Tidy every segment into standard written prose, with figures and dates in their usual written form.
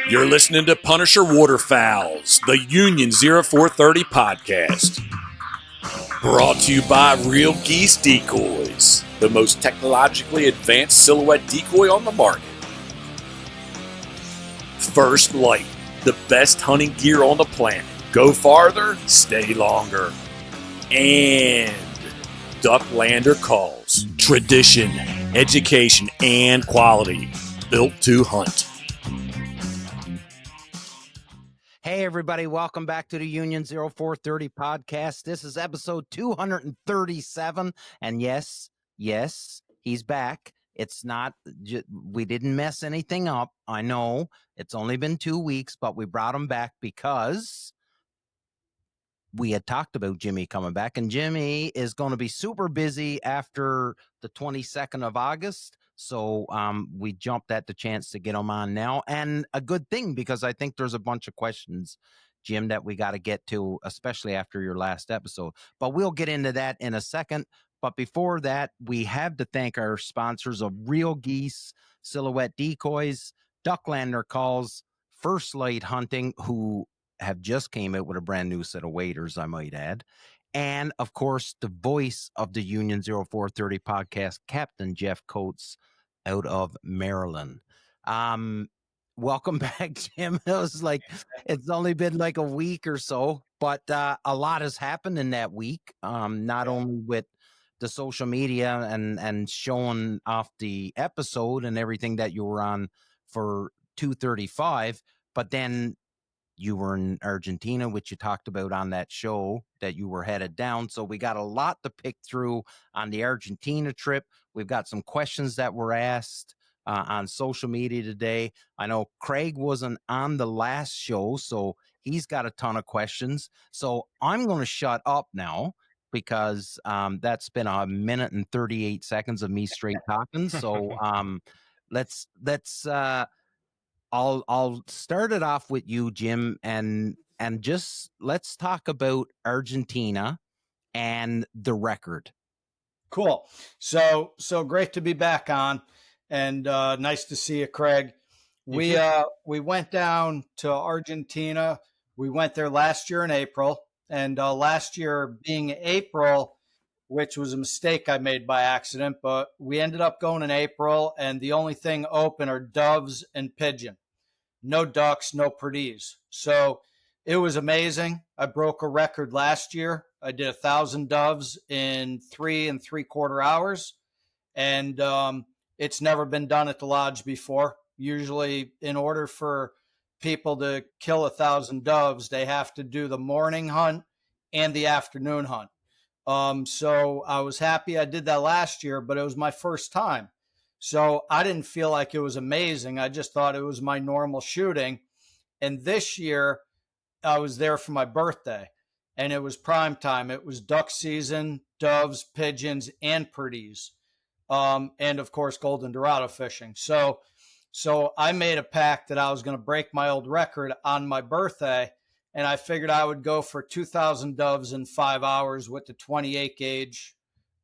You're listening to Punisher Waterfowls, the Union 0430 podcast. Brought to you by Real Geese Decoys, the most technologically advanced silhouette decoy on the market. First Light, the best hunting gear on the planet. Go farther, stay longer. And Ducklander Calls, tradition, education, and quality. Built to hunt. Hey, everybody. Welcome back to the Union 0430 podcast. This is episode 237. And yes, he's back. It's not, we didn't mess anything up. I know it's only been 2 weeks, but we brought him back because we had talked about Jimmy coming back, and Jimmy is going to be super busy after the 22nd of August. So we jumped at the chance to get him on now, and a good thing, because I think there's a bunch of questions, Jim, that we got to get to, especially after your last episode. But we'll get into that in a second. But before that, we have to thank our sponsors of Real Geese, Silhouette Decoys, Ducklander Calls, First Light Hunting, who have just came out with a brand new set of waders, I might add. And, of course, the voice of the Union 0430 podcast, Captain Jeff Coates, out of Maryland. Welcome back, Jim. It's only been like a week or so, but a lot has happened in that week, not only with the social media and showing off the episode and everything that you were on for 235, but then you were in Argentina, which you talked about on that show that you were headed down. So we got a lot to pick through on the Argentina trip. We've got some questions that were asked on social media today. I know Craig wasn't on the last show, so he's got a ton of questions. So I'm going to shut up now because that's been a minute and 38 seconds of me straight talking. So let's I'll start it off with you, Jim, and just let's talk about Argentina and the record. Cool. So great to be back on, and nice to see you, Craig. We went down to Argentina. We went there last year in April, and last year being April, which was a mistake I made by accident, but we ended up going in April, and the only thing open are doves and pigeon. No ducks, no perdies. So it was amazing. I broke a record last year. I did 1,000 doves in 3 3/4 hours, and it's never been done at the lodge before. Usually, in order for people to kill 1,000 doves, they have to do the morning hunt and the afternoon hunt. So I was happy I did that last year, but it was my first time. So I didn't feel like it was amazing. I just thought it was my normal shooting. And this year I was there for my birthday, and it was prime time. It was duck season, doves, pigeons, and perdies. And of course, golden dorado fishing. So I made a pact that I was going to break my old record on my birthday. And I figured I would go for 2,000 doves in 5 hours with the 28 gauge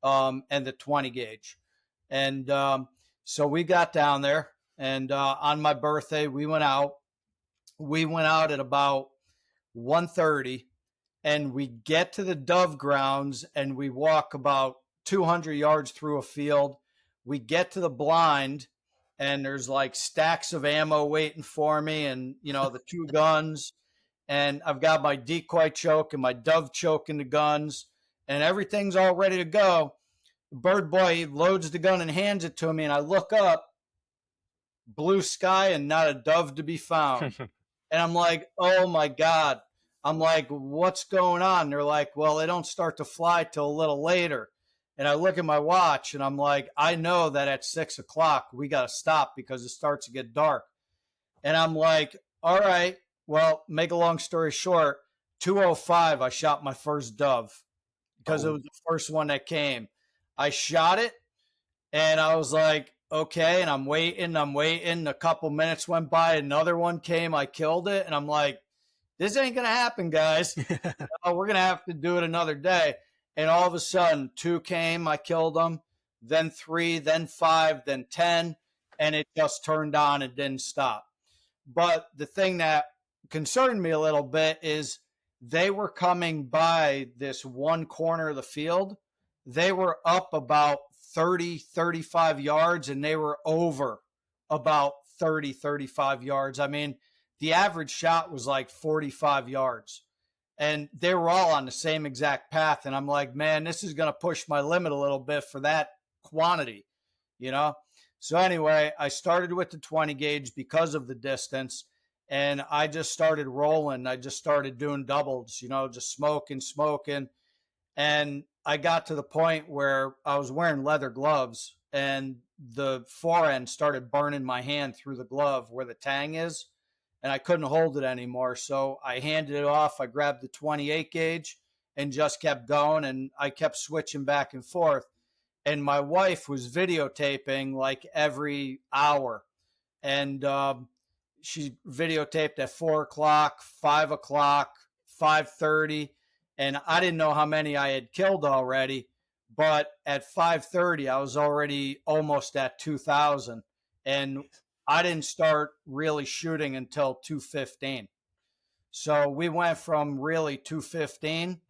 and the 20 gauge. And so we got down there, and on my birthday, we went out. We went out at about 1:30, and we get to the dove grounds, and we walk about 200 yards through a field. We get to the blind, and there's like stacks of ammo waiting for me, and, the 2 guns. And I've got my decoy choke and my dove choke in the guns, and everything's all ready to go. Bird boy loads the gun and hands it to me, and I look up, blue sky and not a dove to be found. And I'm like, oh my God. I'm like, what's going on? They're like, well, they don't start to fly till a little later. And I look at my watch, and I'm like, I know that at 6 o'clock we got to stop because it starts to get dark. And I'm like, all right, well, make a long story short, 2:05, I shot my first dove because it was the first one that came. I shot it, and I was like, okay, and I'm waiting. A couple minutes went by, another one came, I killed it, and I'm like, this ain't going to happen, guys. We're going to have to do it another day. And all of a sudden, 2 came, I killed them, then 3, then 5, then 10, and it just turned on and didn't stop. But the thing that concerned me a little bit is they were coming by this one corner of the field. They were up about 30, 35 yards, and they were over about 30, 35 yards. I mean, the average shot was like 45 yards. And they were all on the same exact path. And I'm like, man, this is going to push my limit a little bit for that quantity, you know? So anyway, I started with the 20 gauge because of the distance. And I just started rolling. I just started doing doubles, you know, just smoking. And I got to the point where I was wearing leather gloves and the forend started burning my hand through the glove where the tang is. And I couldn't hold it anymore. So I handed it off. I grabbed the 28 gauge and just kept going. And I kept switching back and forth. And my wife was videotaping like every hour. And she videotaped at 4 o'clock, 5 o'clock, 5:30. And I didn't know how many I had killed already. But at 5:30, I was already almost at 2,000. And I didn't start really shooting until 2:15. So we went from really 2:15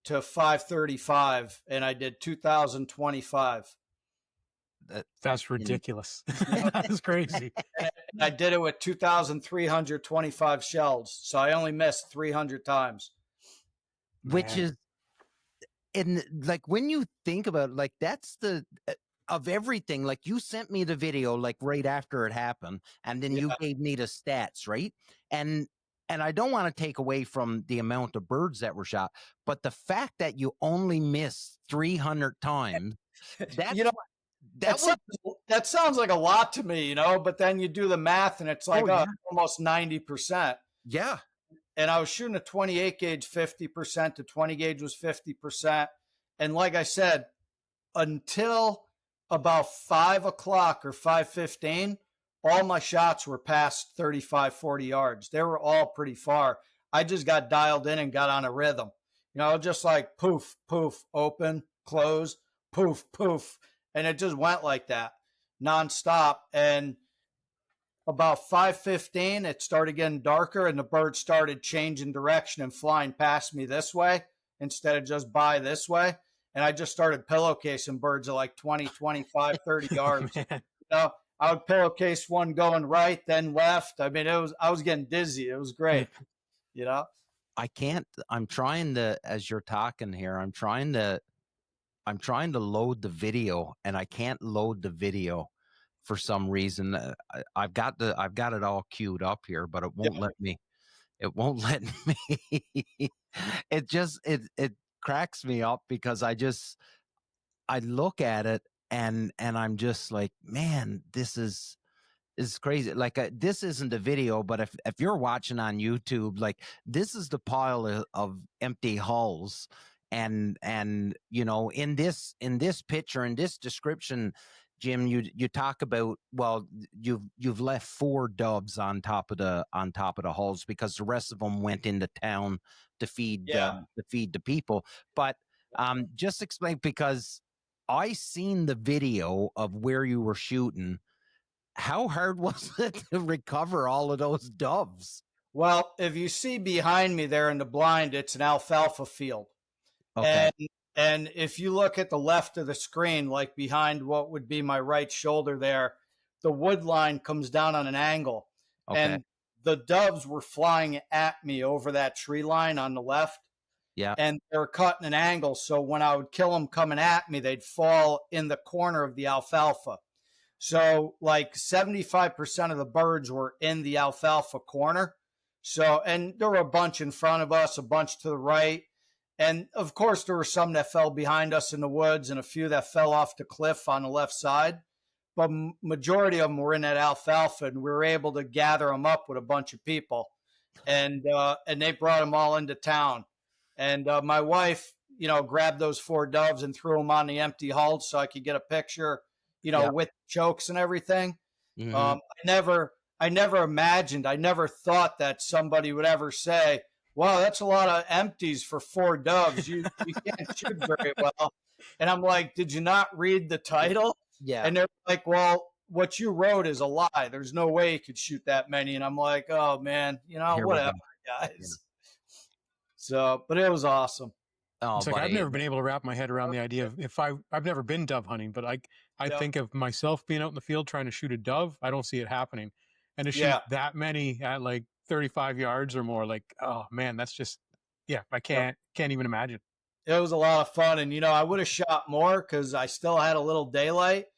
to 5:35, and I did 2,025. That's ridiculous. That's crazy. And I did it with 2,325 shells. So I only missed 300 times. Which is, and like when you think about it, like that's the of everything. Like you sent me the video like right after it happened, and then you gave me the stats, right? And I don't want to take away from the amount of birds that were shot, but the fact that you only missed 300 times, that's, you know, that sounds like a lot to me, you know, but then you do the math and it's like almost 90%. Yeah. And I was shooting a 28 gauge 50%. The 20 gauge was 50%. And like I said, until about 5 o'clock or 5:15, all my shots were past 35, 40 yards. They were all pretty far. I just got dialed in and got on a rhythm. You know, just like poof, poof, open, close, poof, poof. And it just went like that nonstop. And about 5:15, it started getting darker and the birds started changing direction and flying past me this way instead of just by this way. And I just started pillowcasing birds at like 20, 25, 30 yards. You know, I would pillowcase one going right, then left. I mean, I was getting dizzy. It was great. You know, I'm trying to, as you're talking here, I'm trying to load the video and I can't load the video for some reason. I've got it all queued up here, but it won't let me. It won't let me. It cracks me up because I look at it and I'm just like, man, this is crazy. Like this isn't a video, but if you're watching on YouTube, like this is the pile of empty hulls. And you know, in this picture, in this description, Jim, you talk about, well, you've left 4 doves on top of the hulls because the rest of them went into town to feed the people. But just explain, because I seen the video of where you were shooting. How hard was it to recover all of those doves? Well, if you see behind me there in the blind, it's an alfalfa field. Okay. And if you look at the left of the screen, like behind what would be my right shoulder there, the wood line comes down on an angle. Okay. And the doves were flying at me over that tree line on the left. Yeah. And they're cutting an angle. So when I would kill them coming at me, they'd fall in the corner of the alfalfa. So like 75% of the birds were in the alfalfa corner. So, and there were a bunch in front of us, a bunch to the right. And of course, there were some that fell behind us in the woods and a few that fell off the cliff on the left side. But majority of them were in that alfalfa, and we were able to gather them up with a bunch of people. And they brought them all into town. And my wife, you know, grabbed those 4 doves and threw them on the empty hulls so I could get a picture, you know, with chokes and everything. Mm-hmm. I never imagined, I never thought that somebody would ever say, wow, that's a lot of empties for 4 doves. You can't shoot very well. And I'm like, did you not read the title? Yeah. And they're like, well, what you wrote is a lie. There's no way you could shoot that many. And I'm like, oh man, Here we whatever, go. guys. So, but it was awesome. Oh, It's like I've buddy. never been able to wrap my head around the idea of I've never been dove hunting, but I Yep. think of myself being out in the field trying to shoot a dove. I don't see it happening, and to shoot Yeah. that many at like 35 yards or more, like, oh man, that's just, yeah, I can't even imagine. It was a lot of fun. And, I would have shot more because I still had a little daylight.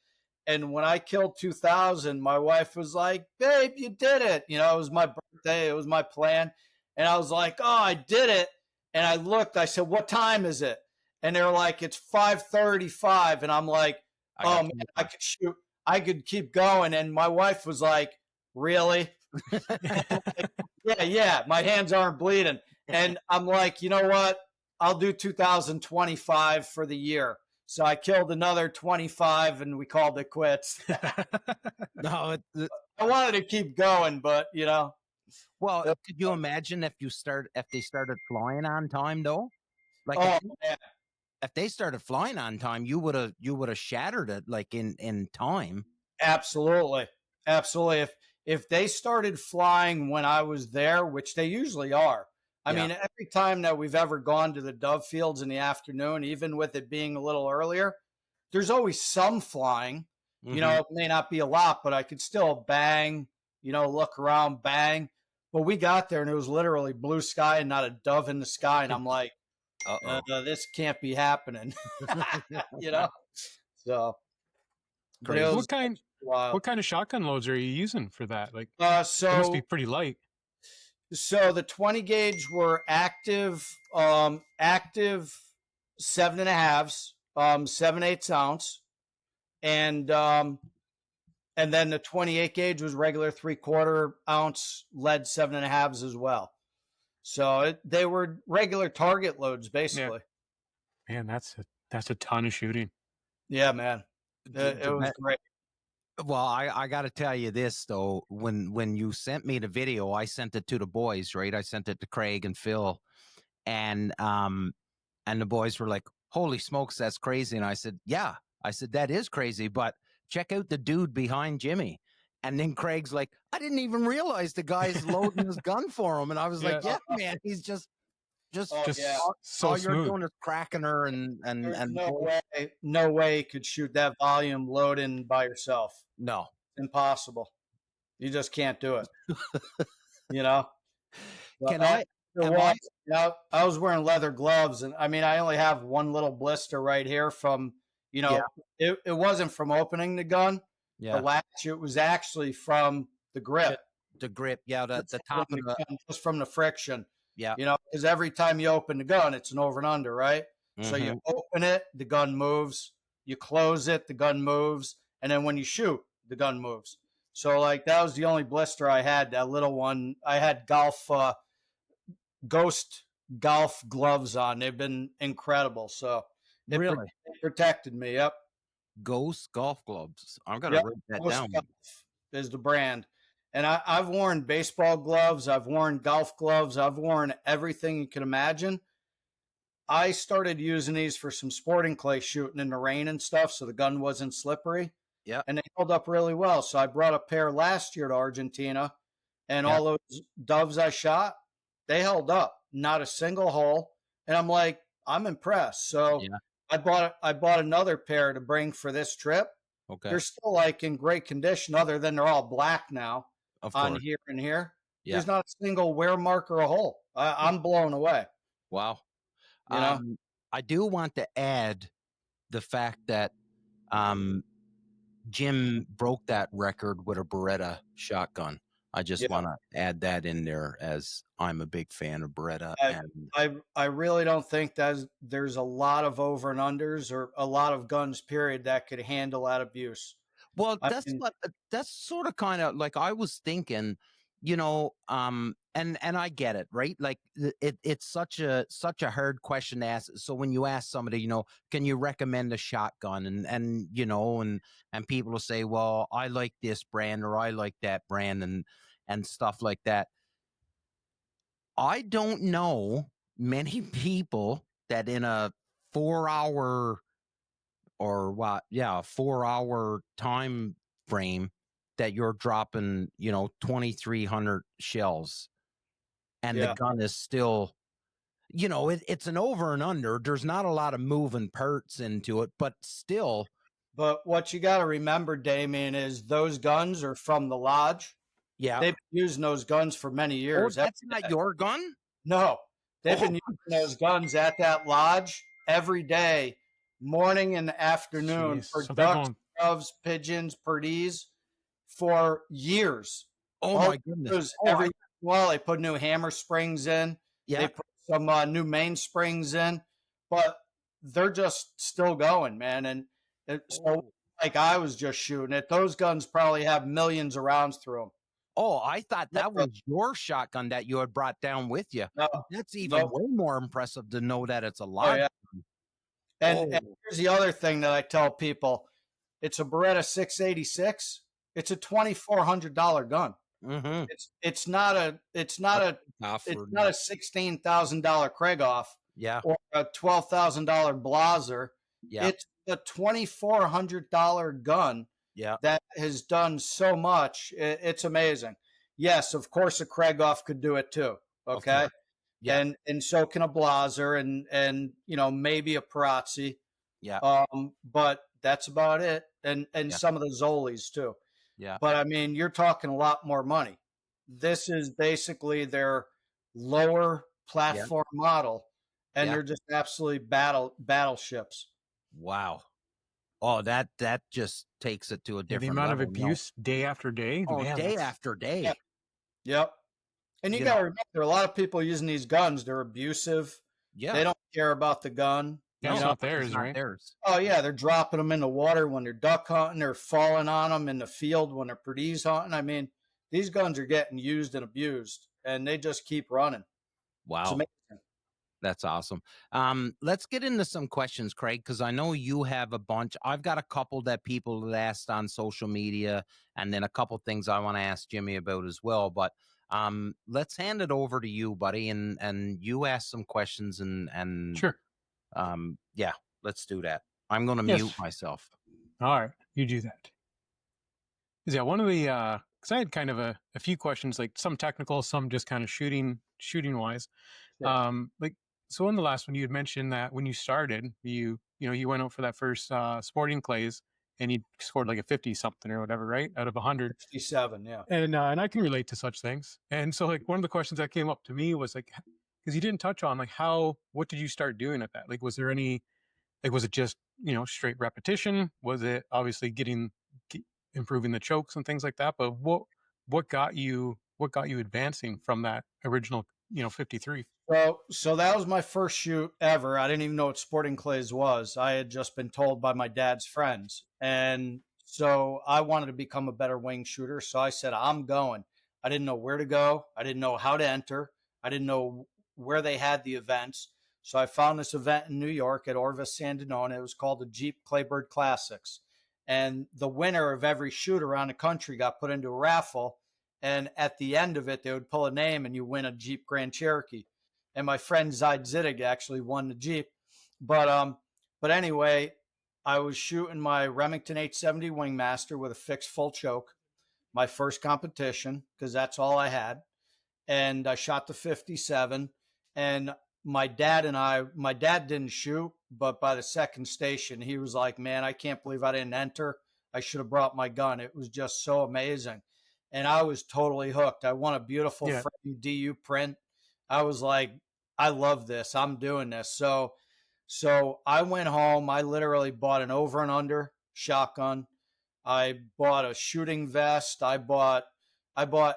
And when I killed 2,000, my wife was like, babe, you did it. It was my birthday. It was my plan. And I was like, oh, I did it. And I looked, I said, what time is it? And they're like, it's 5:35. And I'm like, oh, man, I could shoot. I could keep going. And my wife was like, really? Yeah, my hands aren't bleeding. And I'm like, you know what? I'll do 2025 for the year. So I killed another 25 and we called it quits. No, I wanted to keep going, but well, could you imagine if they started flying on time though? Like, man. if they started flying on time, you would have shattered it like in time. Absolutely. If they started flying when I was there, which they usually are. I mean, every time that we've ever gone to the dove fields in the afternoon, even with it being a little earlier, there's always some flying. Mm-hmm. It may not be a lot, but I could still bang, look around, bang. But we got there and it was literally blue sky and not a dove in the sky. And I'm like, this can't be happening. So What kind of shotgun loads are you using for that? Like, so it must be pretty light. So the 20 gauge were active 7.5s, 7/8 ounce, and then the 28 gauge was regular 3/4 ounce lead 7.5s as well. So they were regular target loads basically. Yeah. Man, that's a ton of shooting. Yeah, man, it was great. Well, I got to tell you this though. When you sent me the video, I sent it to the boys, right? I sent it to Craig and Phil, and the boys were like, "Holy smokes, that's crazy!" And I said, "Yeah," I said, "That is crazy." But check out the dude behind Jimmy. And then Craig's like, "I didn't even realize the guy's loading his gun for him." And I was like, "Yeah, man, he's just so all smooth. you're doing is cracking her and no way you could shoot that volume loading by yourself. No, impossible. You just can't do it. I was wearing leather gloves, and I mean, I only have one little blister right here from it wasn't from opening the gun. Yeah, the latch. It was actually from the grip. The grip, the top of the gun, just from the friction. Yeah. Because every time you open the gun, it's an over and under, right? Mm-hmm. So you open it, the gun moves. You close it, the gun moves. And then when you shoot, the gun moves. So like that was the only blister I had, that little one. I had ghost golf gloves on. They've been incredible. So it protected me. Yep. Ghost golf gloves. I'm going to write that down. Golf is the brand. And I've worn baseball gloves. I've worn golf gloves. I've worn everything you can imagine. I started using these for some sporting clay shooting in the rain and stuff, so the gun wasn't slippery. Yeah. And they held up really well. So I brought a pair last year to Argentina, and all those doves I shot, they held up. Not a single hole. And I'm like, I'm impressed. So I bought another pair to bring for this trip. Okay. They're still like in great condition, other than they're all black now. On here and here. Yeah. There's not a single wear mark or a hole. I'm blown away. Wow. I do want to add the fact that Jim broke that record with a Beretta shotgun. I just want to add that in there, as I'm a big fan of Beretta. I really don't think there's a lot of over and unders or a lot of guns, period, that could handle that abuse. Well, that's sort of kind of like I was thinking, and I get it, right? Like it's such a hard question to ask. So when you ask somebody, can you recommend a shotgun, and people will say, well, I like this brand or I like that brand and stuff like that. I don't know many people that in a 4 hour time frame that you're dropping, 2,300 shells, and the gun is still, it's an over and under. There's not a lot of moving parts into it, but still. But what you got to remember, Damien, is those guns are from the lodge. Yeah. They've been using those guns for many years. Oh, that's not your gun? No. They've been using those guns at that lodge every day, morning and afternoon, for ducks, doves, pigeons, perdies, for years. Oh, my goodness. Every while they put new hammer springs in. Yeah. They put some new mainsprings in, but they're just still going, man. And so, like I was just shooting it, those guns probably have millions of rounds through them. Oh, I thought that was your shotgun that you had brought down with you. No, that's even way more impressive to know that it's a lot. Oh, yeah. And here's the other thing that I tell people: it's a Beretta 686. It's a $2,400 gun. Mm-hmm. It's not a $16,000 Krieghoff. Yeah. Or a $12,000 Blaser. Yeah. It's a $2,400 gun. Yeah. That has done so much. It's amazing. Yes, of course a Krieghoff could do it too. Okay. Yeah. And so can a Blaser and maybe a Perazzi. Yeah. But that's about it. And some of the Zolis too. Yeah. But I mean, you're talking a lot more money. This is basically their lower platform model, and they're just absolutely battleships. Wow. Oh, that just takes it to a different level. The amount level, of abuse day after day. Oh, man, day after day. Yeah. Yep. And you got to remember, a lot of people using these guns, they're abusive. Yeah. They don't care about the gun. Yeah, it's not theirs, right? Theirs. Oh, yeah. They're dropping them in the water when they're duck hunting. They're falling on them in the field when they're perdies hunting. I mean, these guns are getting used and abused, and they just keep running. Wow. It's amazing. That's awesome. Let's get into some questions, Craig, because I know you have a bunch. I've got a couple that people have asked on social media, and then a couple things I want to ask Jimmy about as well. But let's hand it over to you, buddy, and you ask some questions and sure. Yeah, let's do that. I'm going to mute myself. All right, you do that. Yeah, one of the because I had kind of a few questions, like some technical, some just kind of shooting wise. Yeah. So in the last one, you had mentioned that when you started, you went out for that first sporting clays, and you scored like a 50 something or whatever, right, out of 100. 67, yeah. And I can relate to such things. And so like one of the questions that came up to me was like, because you didn't touch on like what did you start doing at that? Like, was there any, like, was it just straight repetition? Was it obviously improving the chokes and things like that? But what got you advancing from that original 53? So that was my first shoot ever. I didn't even know what sporting clays was. I had just been told by my dad's friends. And so I wanted to become a better wing shooter. So I said, I'm going. I didn't know where to go. I didn't know how to enter. I didn't know where they had the events. So I found this event in New York at Orvis Sandinone. It was called the Jeep Claybird Classics. And the winner of every shoot around the country got put into a raffle. And at the end of it, they would pull a name and you win a Jeep Grand Cherokee. And my friend Zaid Zittig actually won the Jeep. But anyway, I was shooting my Remington 870 Wingmaster with a fixed full choke, my first competition, because that's all I had. And I shot the 57. And my dad didn't shoot, but by the second station, he was like, man, I can't believe I didn't enter. I should have brought my gun. It was just so amazing. And I was totally hooked. I won a beautiful frame DU print. I was like, I love this. I'm doing this. So I went home. I literally bought an over and under shotgun. I bought a shooting vest. I bought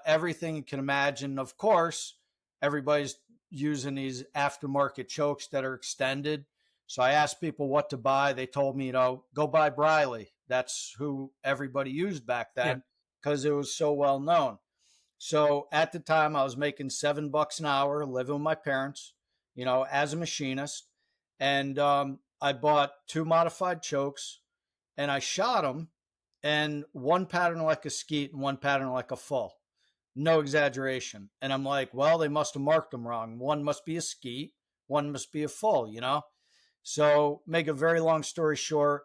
everything you can imagine. Of course, everybody's using these aftermarket chokes that are extended. So I asked people what to buy. They told me, go buy Briley. That's who everybody used back then because it was so well known. So at the time I was making $7 an hour, living with my parents, as a machinist. And I bought 2 modified chokes and I shot them, and one pattern like a skeet and one pattern like a full. No exaggeration. And I'm like, well, they must have marked them wrong. One must be a skeet, one must be a full, So make a very long story short,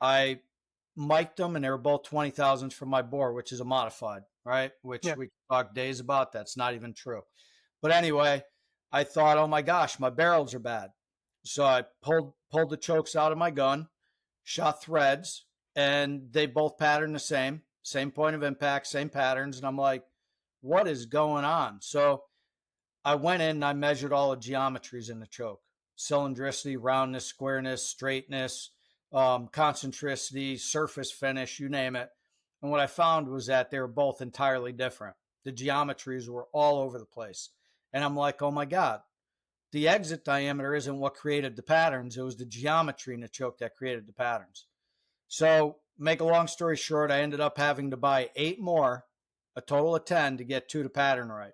I mic'd them, and they were both 20,000s from my bore, which is a modified, right? Which Yeah. we can talk days about. That's not even true. But anyway, I thought, oh my gosh, my barrels are bad. So I pulled the chokes out of my gun, shot threads, and they both patterned the same point of impact, same patterns. And I'm like, what is going on? So I went in and I measured all the geometries in the choke: cylindricity, roundness, squareness, straightness, concentricity, surface finish, you name it. And what I found was that they were both entirely different. The geometries were all over the place. And I'm like, oh my God, the exit diameter isn't what created the patterns. It was the geometry in the choke that created the patterns. So, make a long story short, I ended up having to buy 8 more, a total of 10, to get 2 to pattern right.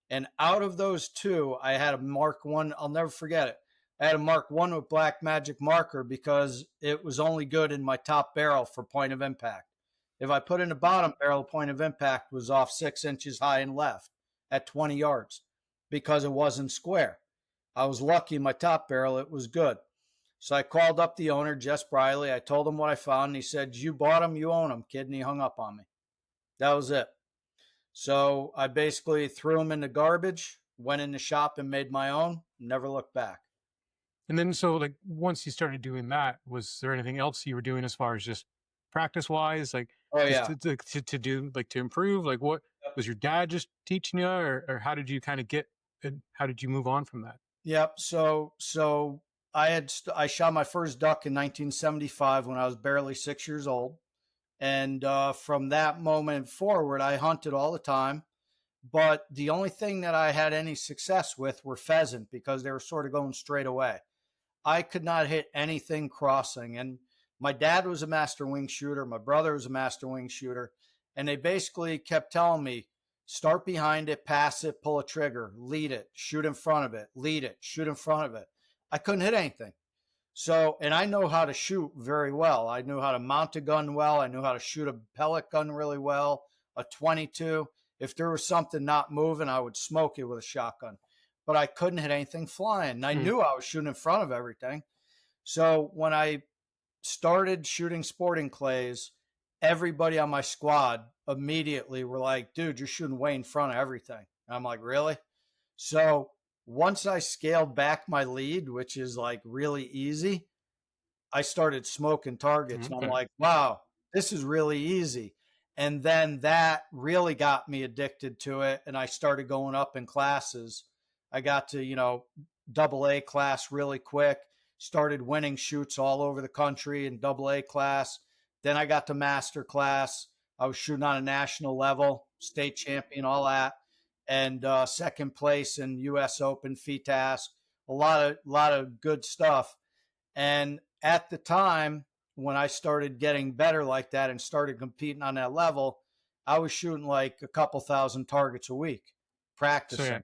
And out of those 2, I had a Mark 1. I'll never forget it. I had a Mark 1 with black magic marker because it was only good in my top barrel for point of impact. If I put in the bottom barrel, point of impact was off 6 inches high and left at 20 yards because it wasn't square. I was lucky in my top barrel, it was good. So I called up the owner, Jess Briley. I told him what I found, and he said, you bought them, you own them, kid. And he hung up on me. That was it. So I basically threw them in the garbage, went in the shop and made my own, never looked back. And then, so like, once you started doing that, was there anything else you were doing as far as just practice wise, like Oh, just yeah. to do, like, to improve? Like, what was your dad just teaching you, or how did you kind of get, how did you move on from that? Yep. So I shot my first duck in 1975 when I was barely 6 years old. And from that moment forward, I hunted all the time. But the only thing that I had any success with were pheasant because they were sort of going straight away. I could not hit anything crossing. And my dad was a master wing shooter. My brother was a master wing shooter. And they basically kept telling me, start behind it, pass it, pull a trigger, lead it, shoot in front of it, lead it, shoot in front of it. I couldn't hit anything. So, and I know how to shoot very well. I knew how to mount a gun well. I knew how to shoot a pellet gun really well, a 22. If there was something not moving, I would smoke it with a shotgun. But I couldn't hit anything flying. And I knew I was shooting in front of everything. So when I started shooting sporting clays, everybody on my squad immediately were like, dude, you're shooting way in front of everything. And I'm like, really? So once I scaled back my lead, which is like really easy, I started smoking targets. And I'm like, wow, this is really easy. And then that really got me addicted to it. And I started going up in classes. I got to, AA class really quick, started winning shoots all over the country in AA class. Then I got to master class. I was shooting on a national level, state champion, all that. And second place in U.S. Open, FITASC, a lot of good stuff. And at the time when I started getting better like that and started competing on that level, I was shooting like a couple thousand targets a week, practicing.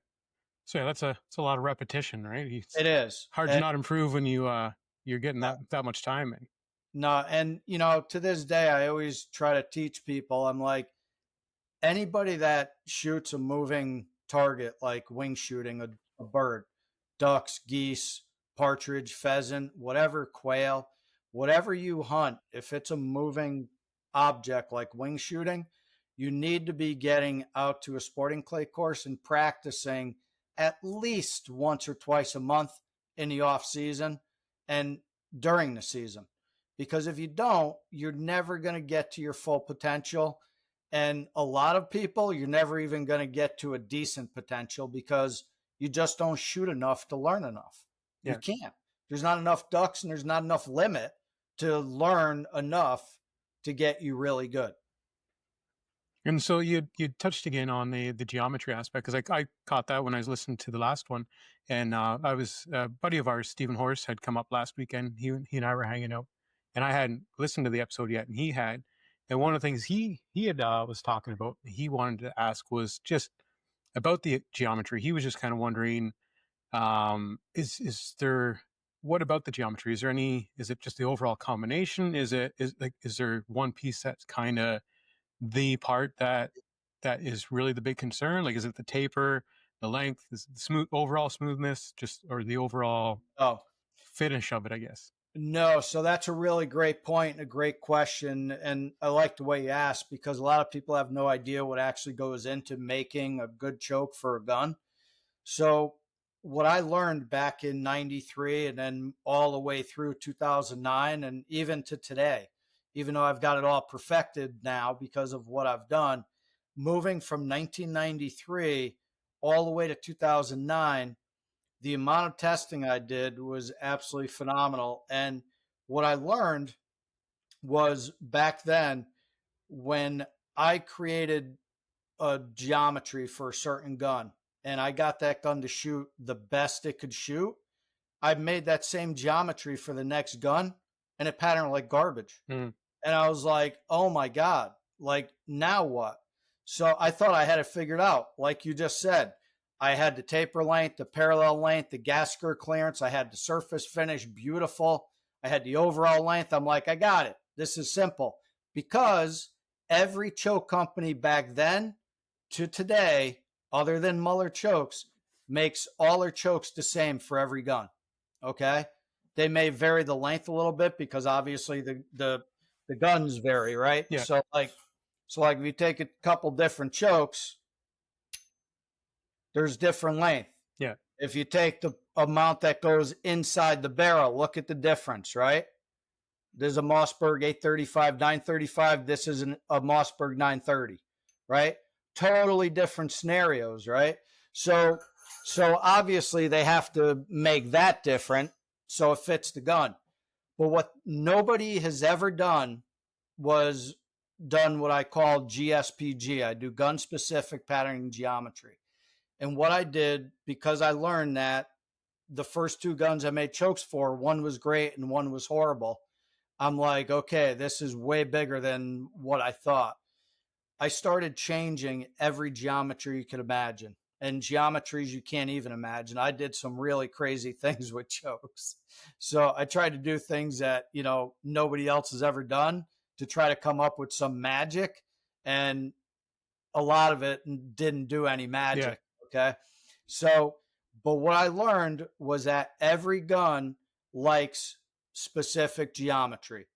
So yeah, that's a lot of repetition, right? It is hard to not improve when you're getting that much time in. No, and to this day, I always try to teach people. I'm like, anybody that shoots a moving target, like wing shooting a bird, ducks, geese, partridge, pheasant, whatever, quail, whatever you hunt, if it's a moving object like wing shooting, you need to be getting out to a sporting clay course and practicing at least once or twice a month in the off season and during the season. Because if you don't, you're never going to get to your full potential. And a lot of people, you're never even going to get to a decent potential because you just don't shoot enough to learn enough. Yeah. You can't. There's not enough ducks and there's not enough limit to learn enough to get you really good. And so you touched again on the geometry aspect, because I caught that when I was listening to the last one, and I was a buddy of ours, Stephen Horse, had come up last weekend. He and I were hanging out, and I hadn't listened to the episode yet, and he had. And one of the things he had was talking about, he wanted to ask was just about the geometry. He was just kind of wondering, is there, what about the geometry? Is it just the overall combination? Is there one piece that's kind of the part that is really the big concern? Like, is it the taper, the length, is the overall smoothness, or the overall finish of it, I guess? No, so that's a really great point and a great question. And I like the way you asked, because a lot of people have no idea what actually goes into making a good choke for a gun. So what I learned back in 93 and then all the way through 2009 and even to today, even though I've got it all perfected now because of what I've done, moving from 1993 all the way to 2009, the amount of testing I did was absolutely phenomenal. And what I learned was back then, when I created a geometry for a certain gun and I got that gun to shoot the best it could shoot, I made that same geometry for the next gun and it patterned like garbage. And I was like, oh my God, like now what? So I thought I had it figured out. Like you just said, I had the taper length, the parallel length, the gas skirt clearance. I had the surface finish, beautiful. I had the overall length. I'm like, I got it. This is simple. Because every choke company back then to today, other than Muller chokes, makes all their chokes the same for every gun. Okay. They may vary the length a little bit because obviously the guns vary, right? Yeah. So like if you take a couple different chokes, there's different length. Yeah. If you take the amount that goes inside the barrel, look at the difference, right? There's a Mossberg 835, 935. This is a Mossberg 930, right? Totally different scenarios, right? So obviously they have to make that different so it fits the gun. But what nobody has ever done was done what I call GSPG. I do gun specific patterning geometry. And what I did, because I learned that the first two guns I made chokes for, one was great and one was horrible. I'm like, okay, this is way bigger than what I thought. I started changing every geometry you could imagine, and geometries you can't even imagine. I did some really crazy things with chokes. So I tried to do things that, nobody else has ever done to try to come up with some magic. And a lot of it didn't do any magic. Yeah. Okay. So, but what I learned was that every gun likes specific geometry.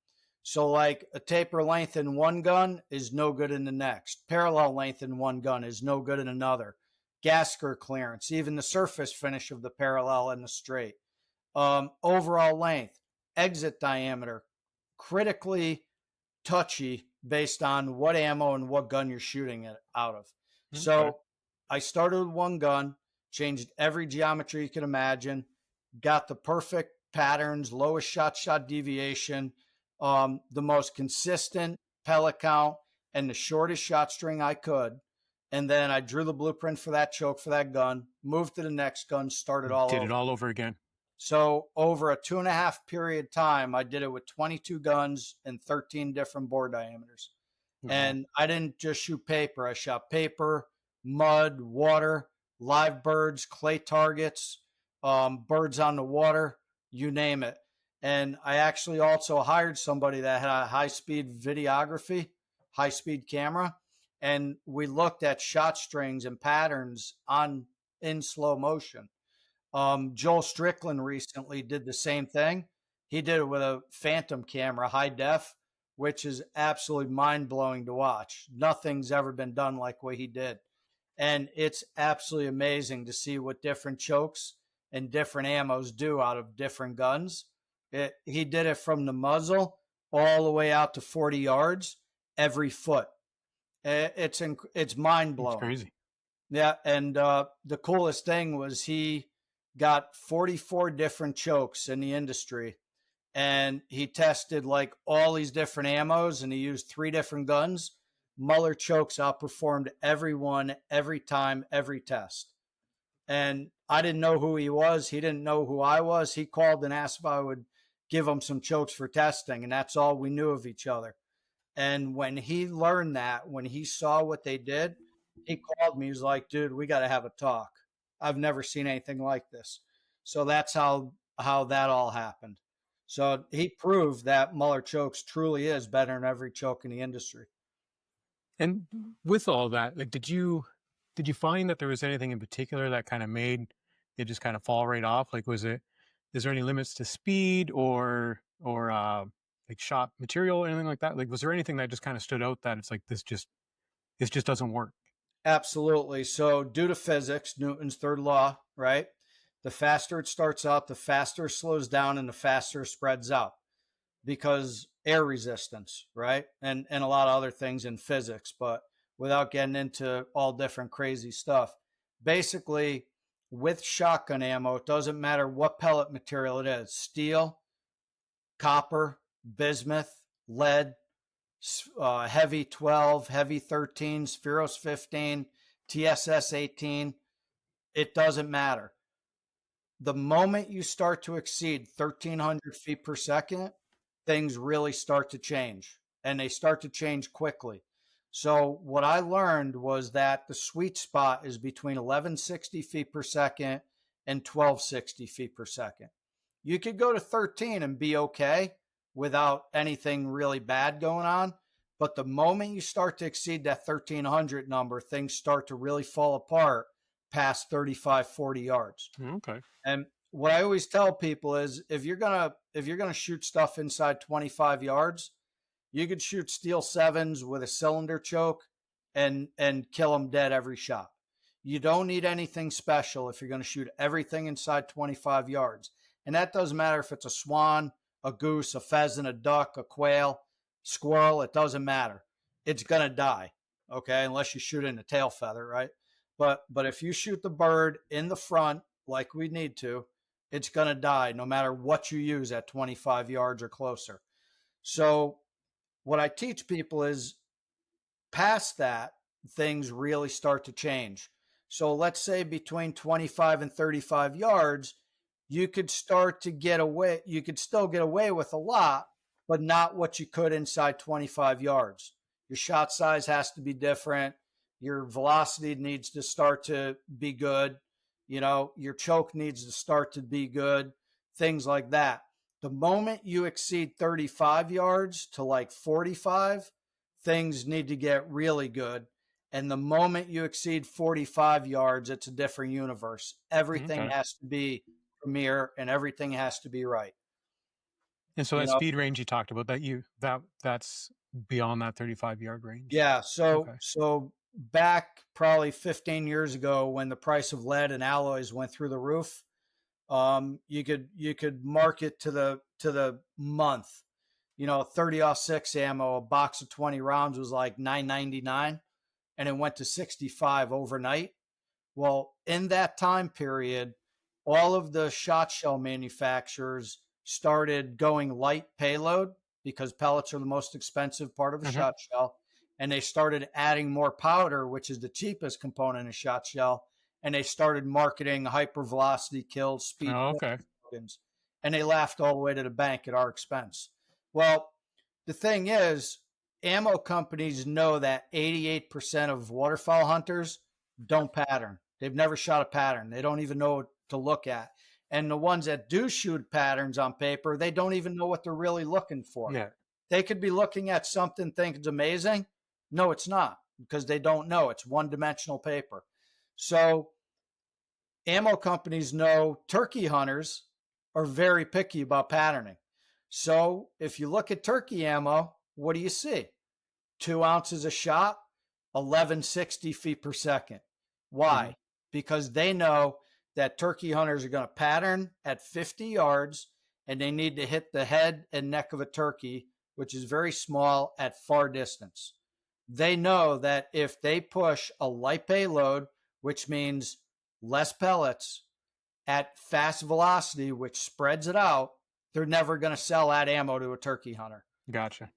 So like a taper length in one gun is no good in the next. Parallel length in one gun is no good in another. Gas skirt clearance, even the surface finish of the parallel and the straight. Overall length, exit diameter, critically touchy based on what ammo and what gun you're shooting it out of. Okay. So I started with one gun, changed every geometry you can imagine, got the perfect patterns, lowest shot deviation, the most consistent pellet count, and the shortest shot string I could. And then I drew the blueprint for that choke for that gun, moved to the next gun, started all over. Did it all over again. So over a 2.5 period time, I did it with 22 guns and 13 different bore diameters. Mm-hmm. And I didn't just shoot paper. I shot paper, mud, water, live birds, clay targets, birds on the water, you name it. And I actually also hired somebody that had a high-speed videography, high-speed camera. And we looked at shot strings and patterns in slow motion. Joel Strickland recently did the same thing. He did it with a Phantom camera, high def, which is absolutely mind-blowing to watch. Nothing's ever been done like what he did. And it's absolutely amazing to see what different chokes and different ammos do out of different guns. He did it from the muzzle all the way out to 40 yards every foot. It's mind-blowing. It's crazy. Yeah, and the coolest thing was he got 44 different chokes in the industry, and he tested like all these different ammos, and he used 3 different guns. Muller chokes outperformed everyone, every time, every test. And I didn't know who he was. He didn't know who I was. He called and asked if I would give him some chokes for testing, and that's all we knew of each other. And when he learned that, when he saw what they did, he called me. He was like, dude, we got to have a talk. I've never seen anything like this. So that's how that all happened. So he proved that Muller chokes truly is better than every choke in the industry. And with all that, like, did you find that there was anything in particular that kind of made it just kind of fall right off? Like, is there any limits to speed, or or like shot material or anything like that? Like, was there anything that just kind of stood out that it's like this just doesn't work? Absolutely. So due to physics, Newton's third law, right? The faster it starts out, the faster it slows down, and the faster it spreads out because air resistance, right? And a lot of other things in physics, but without getting into all different crazy stuff. Basically, with shotgun ammo, it doesn't matter what pellet material it is, steel, copper, bismuth, lead, heavy 12, heavy 13, Spheros 15, TSS 18. It doesn't matter. The moment you start to exceed 1,300 feet per second, things really start to change, and they start to change quickly. So what I learned was that the sweet spot is between 1160 feet per second and 1260 feet per second. You could go to 13 and be okay without anything really bad going on. But the moment you start to exceed that 1,300 number, things start to really fall apart past 35, 40 yards. Okay. And what I always tell people is if you're gonna shoot stuff inside 25 yards, you could shoot steel sevens with a cylinder choke and kill them dead every shot. You don't need anything special if you're going to shoot everything inside 25 yards. And that doesn't matter if it's a swan, a goose, a pheasant, a duck, a quail, squirrel, it doesn't matter. It's going to die, okay, unless you shoot it in the tail feather, right? But if you shoot the bird in the front like we need to, it's going to die no matter what you use at 25 yards or closer. So what I teach people is past that, things really start to change. So let's say between 25 and 35 yards, you could start to get away. You could still get away with a lot, but not what you could inside 25 yards. Your shot size has to be different. Your velocity needs to start to be good. You know, your choke needs to start to be good, things like that. The moment you exceed 35 yards to like 45, things need to get really good. And the moment you exceed 45 yards, it's a different universe. Everything has to be premier and everything has to be right. And so that speed range you talked about, that's beyond that 35-yard range. Yeah. So back probably 15 years ago when the price of lead and alloys went through the roof, you could mark it to the month. 30-06 ammo, a box of 20 rounds was like $9.99, and it went to $65 overnight. Well, in that time period, all of the shot shell manufacturers started going light payload because pellets are the most expensive part of a shot shell, and they started adding more powder, which is the cheapest component of shot shell, and they started marketing hypervelocity kills, speed tokens, and they laughed all the way to the bank at our expense. Well, the thing is, ammo companies know that 88% of waterfowl hunters don't pattern. They've never shot a pattern. They don't even know what to look at. And the ones that do shoot patterns on paper, they don't even know what they're really looking for. Yeah. They could be looking at something, think it's amazing. No, it's not, because they don't know. It's one-dimensional paper. So ammo companies know turkey hunters are very picky about patterning. So if you look at turkey ammo, what do you see? 2 ounces a shot, 1160 feet per second. Why? Because they know that turkey hunters are going to pattern at 50 yards, and they need to hit the head and neck of a turkey, which is very small, at far distance. They know that if they push a light payload, which means less pellets, at fast velocity, which spreads it out, they're never going to sell that ammo to a turkey hunter. Gotcha.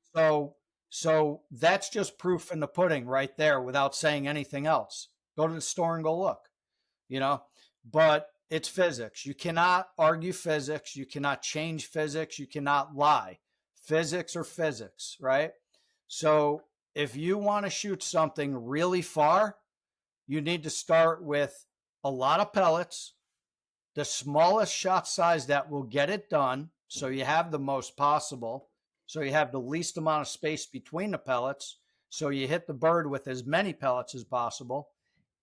So that's just proof in the pudding right there without saying anything else. Go to the store and go look, but it's physics. You cannot argue physics. You cannot change physics. You cannot lie. Physics are physics, right? So if you want to shoot something really far, you need to start with a lot of pellets, the smallest shot size that will get it done, so you have the most possible, so you have the least amount of space between the pellets, so you hit the bird with as many pellets as possible,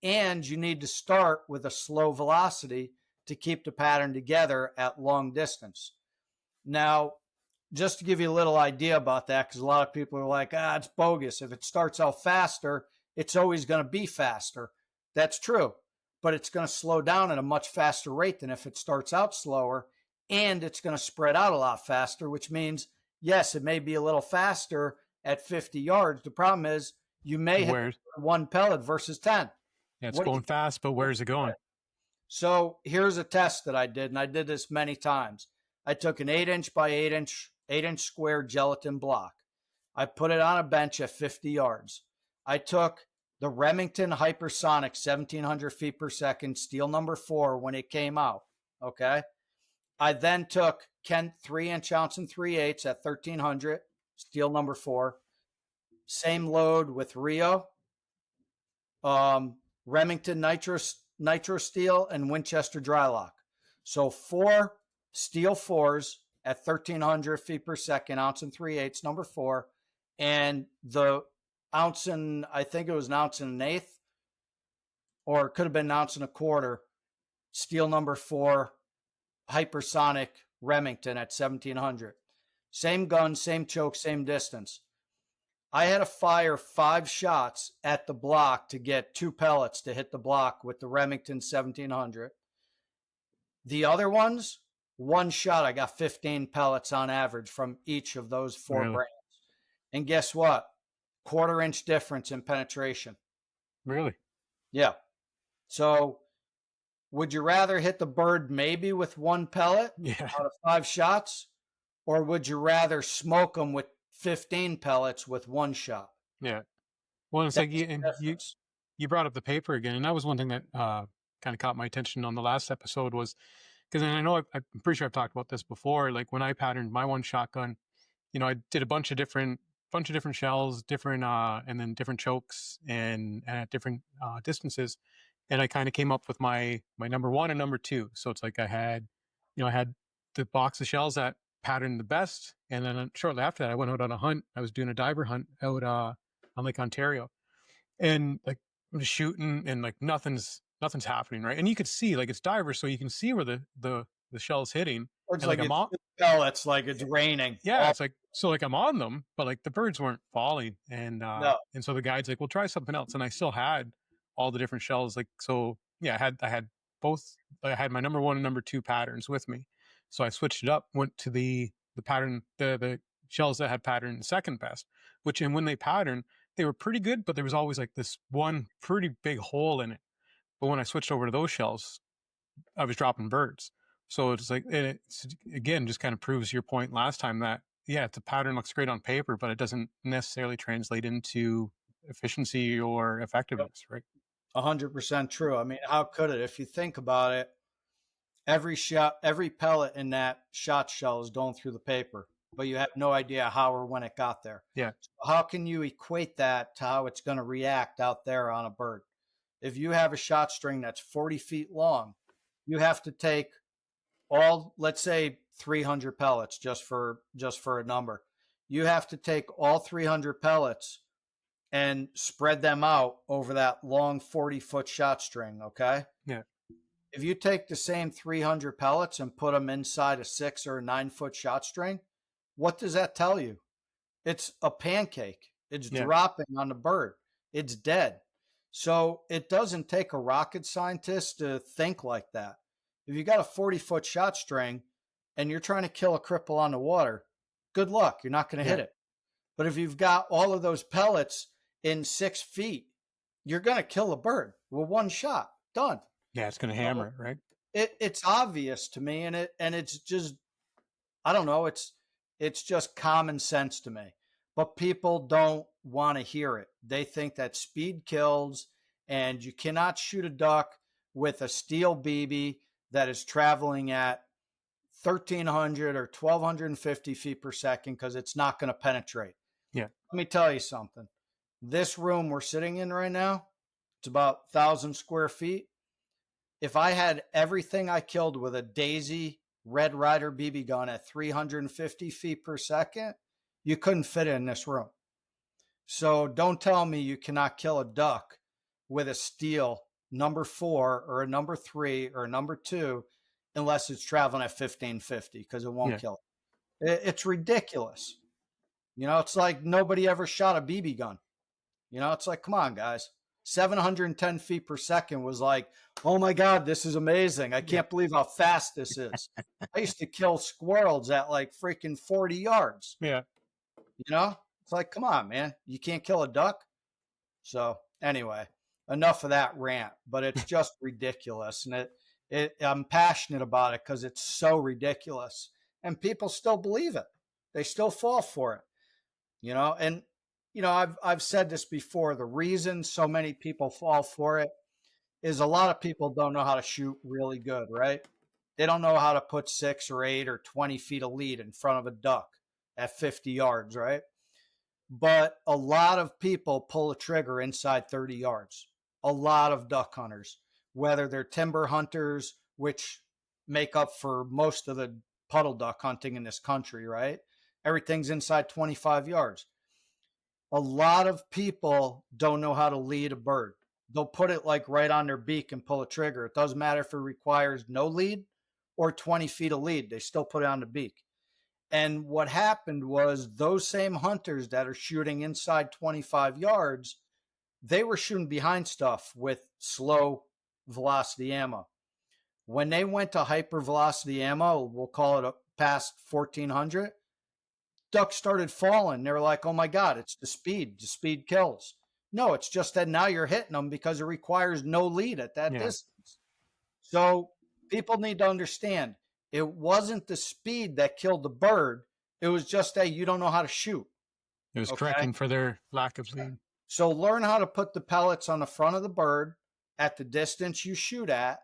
and you need to start with a slow velocity to keep the pattern together at long distance. Now, just to give you a little idea about that, because a lot of people are like, it's bogus. If it starts out faster, it's always going to be faster. That's true, but it's going to slow down at a much faster rate than if it starts out slower, and it's going to spread out a lot faster, which means, yes, it may be a little faster at 50 yards. The problem is you may hit one pellet versus 10. Yeah, it's going fast, but where's it going? So here's a test that I did, and I did this many times. I took an 8-inch by 8-inch square gelatin block. I put it on a bench at 50 yards. I took the Remington Hypersonic 1700 feet per second steel number 4 when it came out. Okay. I then took Kent 3-inch ounce and 3/8 at 1300 steel number 4. Same load with Rio, Remington nitro steel, and Winchester Drylock. So 4 steel 4s at 1300 feet per second, ounce and 3/8, number 4, and the ounce and I think it was an ounce and an eighth, or it could have been an ounce and a quarter, steel number 4, hypersonic Remington at 1700. Same gun, same choke, same distance. I had to fire 5 shots at the block to get 2 pellets to hit the block with the Remington 1700. The other ones, 1 shot, I got 15 pellets on average from each of those 4 brands. And guess what? 1/4 inch difference in penetration. Really? Yeah. So would you rather hit the bird maybe with 1 pellet out of 5 shots? Or would you rather smoke them with 15 pellets with 1 shot? Yeah. Well, it's like you brought up the paper again, and that was one thing that kind of caught my attention on the last episode was because I know I'm pretty sure I've talked about this before. Like when I patterned my one shotgun, I did a bunch of different shells, and then different chokes and at different distances, and I kind of came up with my number 1 and number 2. So it's like I had the box of shells that patterned the best, and then shortly after that I went out on a hunt. I was doing a diver hunt out on Lake Ontario, and like I'm just shooting and like nothing's happening, right? And you could see like it's divers, so you can see where the shell's hitting. Or it's like pellets, like it's raining. Yeah, it's like so like I'm on them, but like the birds weren't falling, and and so the guide's like, "Well, try something else." And I still had all the different shells, like so. Yeah, I had both. I had my number 1 and number 2 patterns with me, so I switched it up. Went to the pattern, the shells that had patterned second best, and when they patterned, they were pretty good, but there was always like this one pretty big hole in it. But when I switched over to those shells, I was dropping birds. So it's like, and it's again, just kind of proves your point last time that, yeah, the pattern looks great on paper, but it doesn't necessarily translate into efficiency or effectiveness, right? 100% true. I mean, how could it? If you think about it, every pellet in that shot shell is going through the paper, but you have no idea how or when it got there. Yeah. So how can you equate that to how it's going to react out there on a bird? If you have a shot string that's 40 feet long, you have to take all, let's say 300 pellets, just for a number. You have to take all 300 pellets and spread them out over that long 40-foot shot string, okay? Yeah. If you take the same 300 pellets and put them inside a 6 or a 9-foot shot string, what does that tell you? It's a pancake. It's dropping on the bird. It's dead. So it doesn't take a rocket scientist to think like that. If you got a 40-foot shot string and you're trying to kill a cripple on the water, good luck. You're not going to hit it. But if you've got all of those pellets in 6 feet, you're going to kill a bird with 1 shot. Done. Yeah, it's going to hammer it, right? It's obvious to me, and it's just, I don't know, it's just common sense to me. But people don't want to hear it. They think that speed kills, and you cannot shoot a duck with a steel BB that is traveling at 1,300 or 1,250 feet per second because it's not going to penetrate. Yeah. Let me tell you something. This room we're sitting in right now, it's about 1,000 square feet. If I had everything I killed with a Daisy Red Ryder BB gun at 350 feet per second, you couldn't fit it in this room. So don't tell me you cannot kill a duck with a steel number 4 or a number 3 or a number 2 unless it's traveling at 1550, because it won't kill it. It's ridiculous. You know, it's like nobody ever shot a BB gun. You know, it's like, come on, guys. 710 feet per second was like, oh my God, this is amazing. I can't believe how fast this is. I used to kill squirrels at like freaking 40 yards. Yeah. You know, it's like, come on, man. You can't kill a duck. So anyway, enough of that rant, but it's just ridiculous. And I'm passionate about it because it's so ridiculous and people still believe it. They still fall for it, you know, and you know, I've said this before. The reason so many people fall for it is a lot of people don't know how to shoot really good, right? They don't know how to put 6 or 8 or 20 feet of lead in front of a duck at 50 yards, right? But a lot of people pull a trigger inside 30 yards. A lot of duck hunters, whether they're timber hunters, which make up for most of the puddle duck hunting in this country, right? Everything's inside 25 yards. A lot of people don't know how to lead a bird. They'll put it like right on their beak and pull a trigger. It doesn't matter if it requires no lead or 20 feet of lead. They still put it on the beak. And what happened was those same hunters that are shooting inside 25 yards, they were shooting behind stuff with slow velocity ammo. When they went to hyper velocity ammo, we'll call it past 1400, ducks started falling. They were like, oh my God, it's the speed. The speed kills. No, it's just that now you're hitting them because it requires no lead at that distance. So people need to understand it wasn't the speed that killed the bird. It was just that you don't know how to shoot. It was correcting for their lack of lead. So learn how to put the pellets on the front of the bird at the distance you shoot at.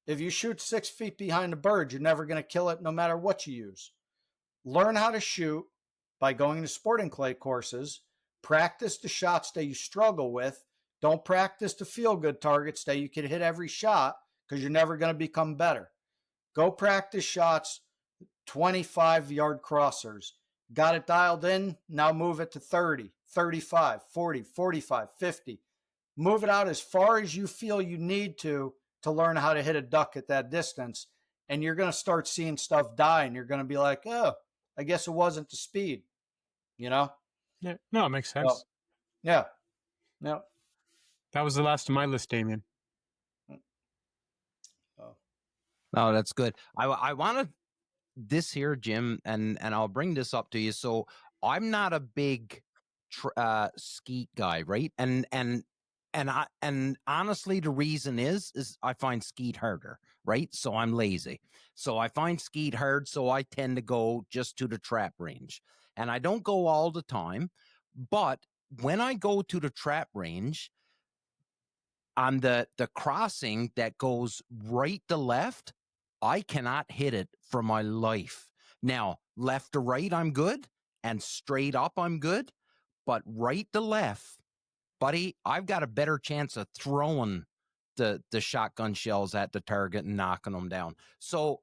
If you shoot 6 feet behind the bird, you're never going to kill it no matter what you use. Learn how to shoot by going to sporting clay courses. Practice the shots that you struggle with. Don't practice the feel-good targets that you can hit every shot because you're never going to become better. Go practice shots, 25-yard crossers. Got it dialed in? Now move it to 30, 35, 40, 45, 50. Move it out as far as you feel you need to learn how to hit a duck at that distance. And you're going to start seeing stuff die, and you're going to be like, oh, I guess it wasn't the speed. You know? Yeah. No, it makes sense. So, yeah. That was the last of my list, Damien. Oh, that's good. I wanted this here, Jim, and I'll bring this up to you. So I'm not a big skeet guy, right? And honestly, the reason is I find skeet harder, right? So I'm lazy. So I find skeet hard, so I tend to go just to the trap range. And I don't go all the time, but when I go to the trap range, on the crossing that goes right to left, I cannot hit it for my life. Now, left to right, I'm good, and straight up, I'm good, but right to left, buddy, I've got a better chance of throwing the shotgun shells at the target and knocking them down. So,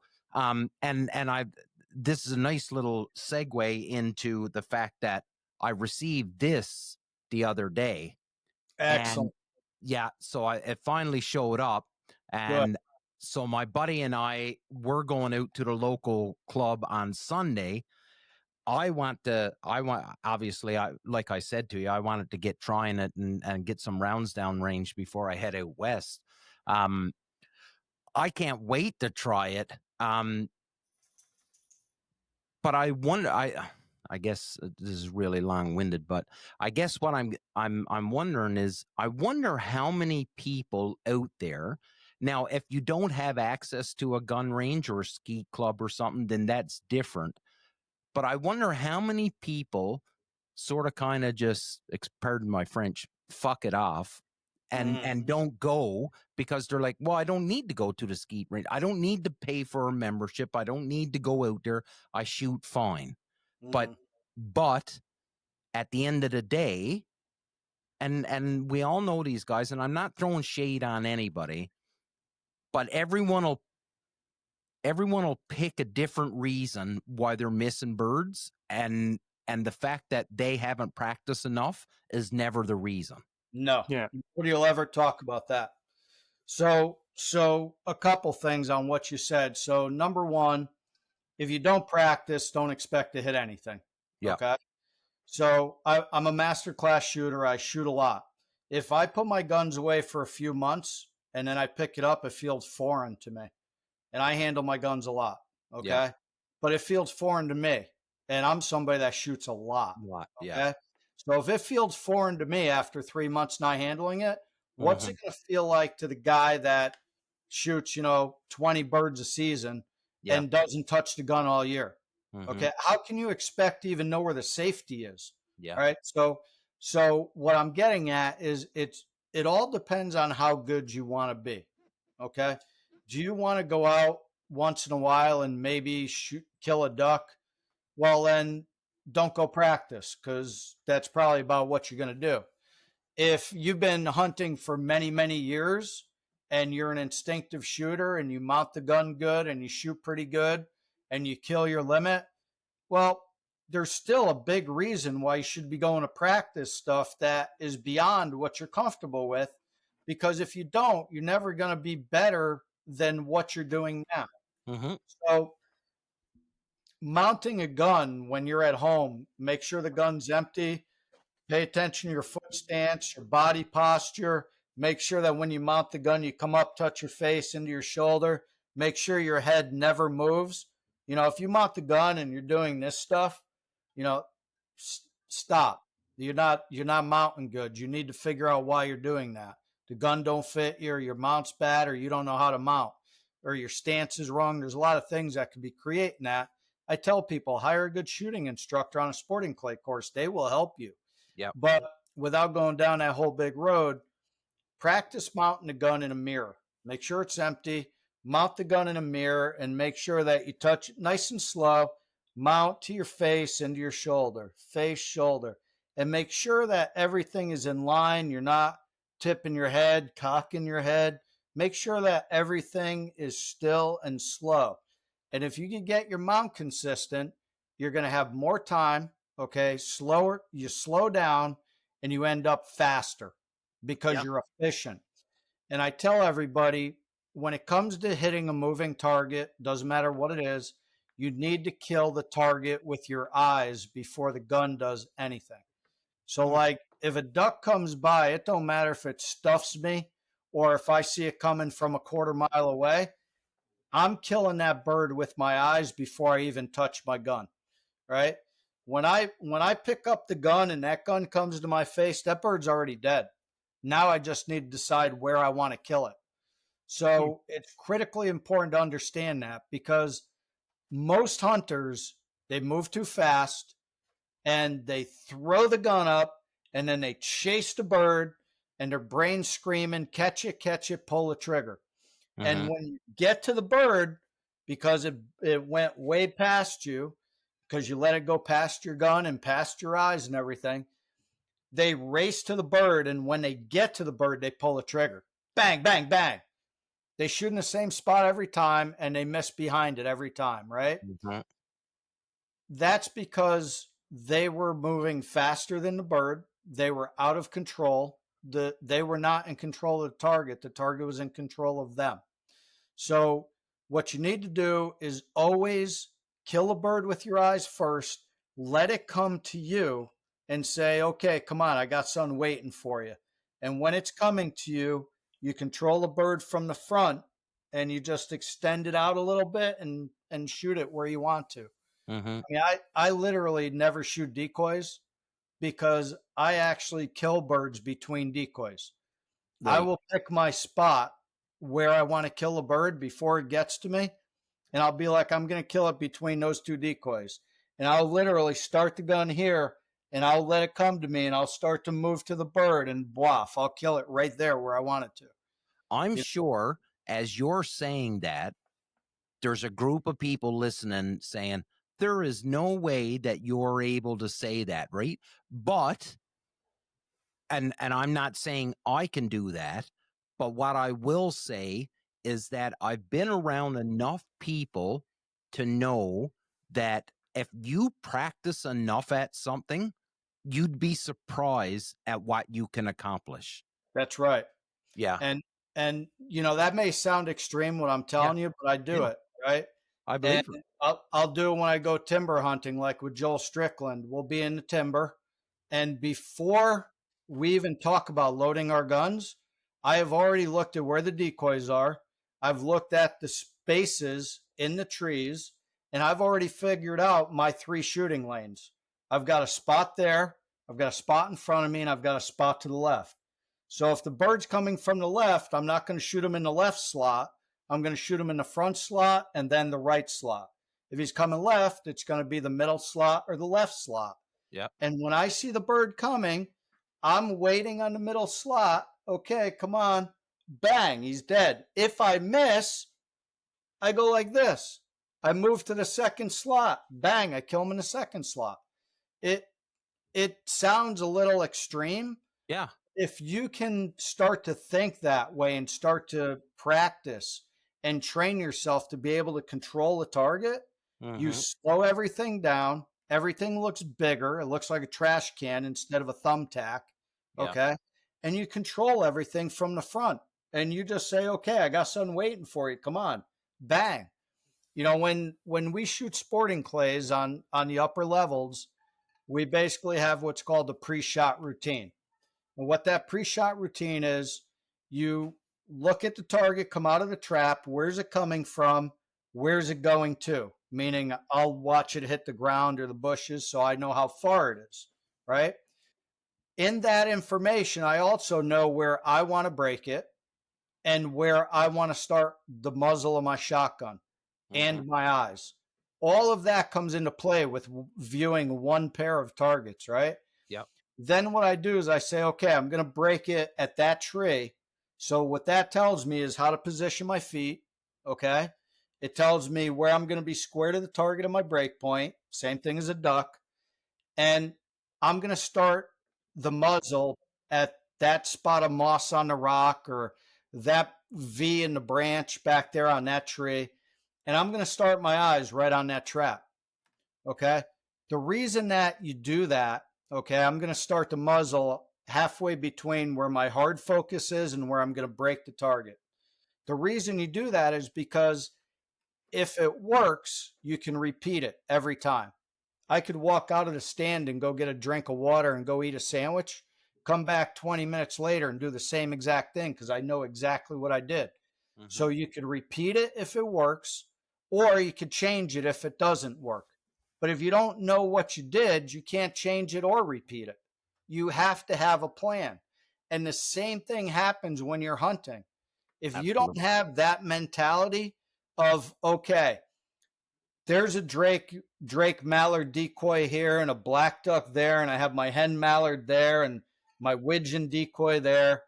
this is a nice little segue into the fact that I received this the other day. Excellent. Yeah, so it finally showed up, and Good. So my buddy and I were going out to the local club on Sunday. Obviously, like I said to you, I wanted to get trying it and get some rounds down range before I head out west. I can't wait to try it. But I wonder, I guess this is really long-winded, but I guess what I'm wondering is, I wonder how many people out there. Now, if you don't have access to a gun range or a skeet club or something, then that's different. But I wonder how many people sort of kind of just, pardon my French, fuck it off and don't go because they're like, well, I don't need to go to the skeet range. I don't need to pay for a membership. I don't need to go out there. I shoot fine. But at the end of the day, and we all know these guys, and I'm not throwing shade on anybody, but everyone will pick a different reason why they're missing birds, and the fact that they haven't practiced enough is never the reason. No. Yeah. Nobody will ever talk about that. So a couple things on what you said. So number one, if you don't practice, don't expect to hit anything. Yeah. Okay. So I'm a master class shooter. I shoot a lot. If I put my guns away for a few months and then I pick it up, it feels foreign to me. And I handle my guns a lot. Okay. Yeah. But it feels foreign to me. And I'm somebody that shoots a lot. Yeah. Okay. So if it feels foreign to me after 3 months not handling it, what's it going to feel like to the guy that shoots, 20 birds a season and doesn't touch the gun all year? Okay. How can you expect to even know where the safety is? Yeah. All right. So what I'm getting at is it all depends on how good you want to be. Okay. Do you want to go out once in a while and maybe kill a duck? Well, then don't go practice, because that's probably about what you're going to do. If you've been hunting for many, many years and you're an instinctive shooter and you mount the gun good and you shoot pretty good and you kill your limit, well, there's still a big reason why you should be going to practice stuff that is beyond what you're comfortable with, because if you don't, you're never going to be better than what you're doing now. So mounting a gun when you're at home, make sure the gun's empty. Pay attention to your foot stance, your body posture. Make sure that when you mount the gun, you come up, touch your face into your shoulder. Make sure your head never moves. If you mount the gun and you're doing this stuff, stop. You're not mounting good. You need to figure out why you're doing that. The gun don't fit you, or your mount's bad, or you don't know how to mount, or your stance is wrong. There's a lot of things that could be creating that. I tell people, hire a good shooting instructor on a sporting clay course. They will help you. Yeah. But without going down that whole big road, practice mounting the gun in a mirror. Make sure it's empty. Mount the gun in a mirror and make sure that you touch it nice and slow. Mount to your face, into your shoulder, face, shoulder, and make sure that everything is in line. You're not tipping your head, cocking your head. Make sure that everything is still and slow. And if you can get your mount consistent, you're going to have more time. Okay. Slower, you slow down and you end up faster because you're efficient. And I tell everybody, when it comes to hitting a moving target, doesn't matter what it is, you need to kill the target with your eyes before the gun does anything. So like if a duck comes by, it don't matter if it stuffs me or if I see it coming from a quarter mile away. I'm killing that bird with my eyes before I even touch my gun, right? When I pick up the gun and that gun comes to my face, that bird's already dead. Now I just need to decide where I want to kill it. So it's critically important to understand that, because most hunters, they move too fast and they throw the gun up and then they chase the bird and their brain's screaming, catch it, pull the trigger. And when you get to the bird, because it went way past you, because you let it go past your gun and past your eyes and everything, they race to the bird. And when they get to the bird, they pull the trigger. Bang, bang, bang. They shoot in the same spot every time and they miss behind it every time, right? That's because they were moving faster than the bird. They were out of control. They were not in control of the target. The target was in control of them. So what you need to do is always kill a bird with your eyes first, let it come to you and say, okay, come on, I got something waiting for you. And when it's coming to you, you control the bird from the front and you just extend it out a little bit and shoot it where you want to. I mean, I literally never shoot decoys because I actually kill birds between decoys. I will pick my spot where I want to kill a bird before it gets to me. And I'll be like, I'm going to kill it between those two decoys. And I'll literally start the gun here and I'll let it come to me and I'll start to move to the bird and bluff. I'll kill it right there where I want it to. I'm sure as you're saying that, there's a group of people listening saying, there is no way that you're able to say that, right? But, and I'm not saying I can do that, but what I will say is that I've been around enough people to know that if you practice enough at something, you'd be surprised at what you can accomplish. That's right. Yeah. And that may sound extreme what I'm telling you, but I do it, right? I believe And it. I'll do when I go timber hunting, like with Joel Strickland. We'll be in the timber, and before we even talk about loading our guns, I have already looked at where the decoys are. I've looked at the spaces in the trees, and I've already figured out my 3 shooting lanes. I've got a spot there, I've got a spot in front of me, and I've got a spot to the left. So if the bird's coming from the left, I'm not going to shoot him in the left slot. I'm going to shoot him in the front slot and then the right slot. If he's coming left, it's going to be the middle slot or the left slot. Yep. And when I see the bird coming, I'm waiting on the middle slot. Okay, come on. Bang, he's dead. If I miss, I go like this. I move to the second slot. Bang, I kill him in the second slot. It sounds a little extreme. Yeah. If you can start to think that way and start to practice and train yourself to be able to control the target, you slow everything down. Everything looks bigger. It looks like a trash can instead of a thumbtack. Okay. Yeah. And you control everything from the front. And you just say, okay, I got something waiting for you. Come on. Bang. You know, when we shoot sporting clays on the upper levels, we basically have what's called the pre-shot routine. And what that pre-shot routine is, you look at the target, come out of the trap. Where's it coming from? Where's it going to? Meaning I'll watch it hit the ground or the bushes so I know how far it is, right? In that information, I also know where I want to break it and where I want to start the muzzle of my shotgun and my eyes. All of that comes into play with viewing one pair of targets, right? Yep. Then what I do is I say, okay, I'm going to break it at that tree. So what that tells me is how to position my feet, okay? It tells me where I'm going to be square to the target of my break point, same thing as a duck. And I'm going to start the muzzle at that spot of moss on the rock or that V in the branch back there on that tree. And I'm going to start my eyes right on that trap, okay? The reason that you do that, okay, I'm going to start the muzzle halfway between where my hard focus is and where I'm going to break the target. The reason you do that is because if it works, you can repeat it every time. I could walk out of the stand and go get a drink of water and go eat a sandwich, come back 20 minutes later and do the same exact thing because I know exactly what I did. So you could repeat it if it works, or you could change it if it doesn't work. But if you don't know what you did, you can't change it or repeat it. You have to have a plan. And the same thing happens when you're hunting. If you don't have that mentality of, okay, there's a Drake mallard decoy here and a black duck there, and I have my hen mallard there and my widgeon decoy there,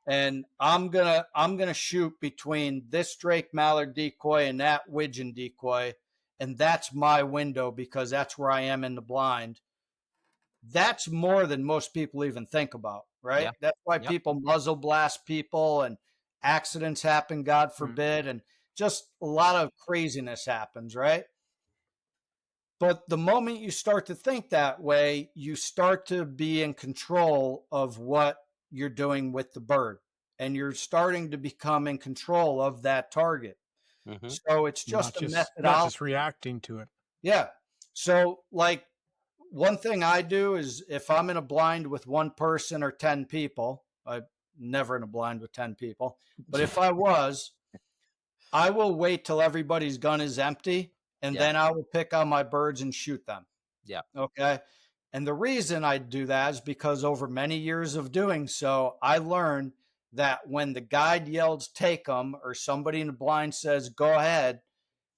and I'm gonna shoot between this Drake mallard decoy and that widgeon decoy, and that's my window because that's where I am in the blind. That's more than most people even think about, right? Yeah. That's why people muzzle blast people and accidents happen, God forbid, and just a lot of craziness happens, right? But the moment you start to think that way, you start to be in control of what you're doing with the bird, and you're starting to become in control of that target. So it's just a methodology. Not just reacting to it. Yeah. So like one thing I do is if I'm in a blind with one person or 10 people, I'm never in a blind with 10 people, but if I was, I will wait till everybody's gun is empty. And then I will pick on my birds and shoot them. Yeah. Okay. And the reason I do that is because over many years of doing so, I learned that when the guide yells, take them, or somebody in the blind says, go ahead,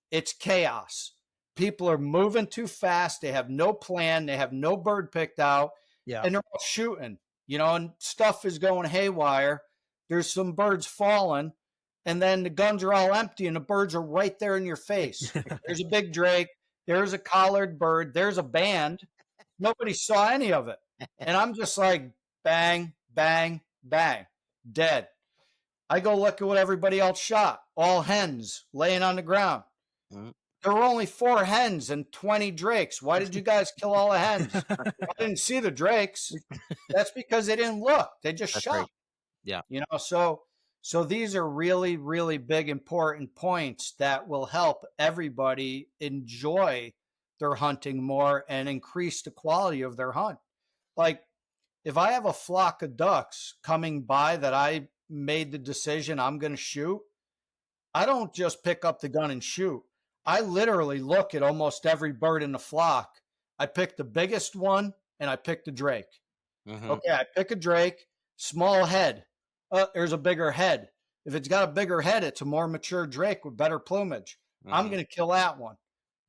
it's chaos. People are moving too fast. They have no plan. They have no bird picked out. Yeah. And they're all shooting, you know, and stuff is going haywire. There's some birds falling. And then the guns are all empty and the birds are right there in your face. There's a big drake. There's a collared bird. There's a band. Nobody saw any of it. And I'm just like, bang, bang, bang, dead. I go look at what everybody else shot. All hens laying on the ground. There were only 4 hens and 20 drakes. Why did you guys kill all the hens? I didn't see the drakes. That's because they didn't look. They just shot. Right. Yeah. You know, So these are really, really big, important points that will help everybody enjoy their hunting more and increase the quality of their hunt. Like if I have a flock of ducks coming by that I made the decision I'm going to shoot, I don't just pick up the gun and shoot. I literally look at almost every bird in the flock. I pick the biggest one and I pick the drake. Mhm. Okay, I pick a drake, small head. There's a bigger head. If it's got a bigger head, it's a more mature drake with better plumage. I'm Mhm. going to kill that one.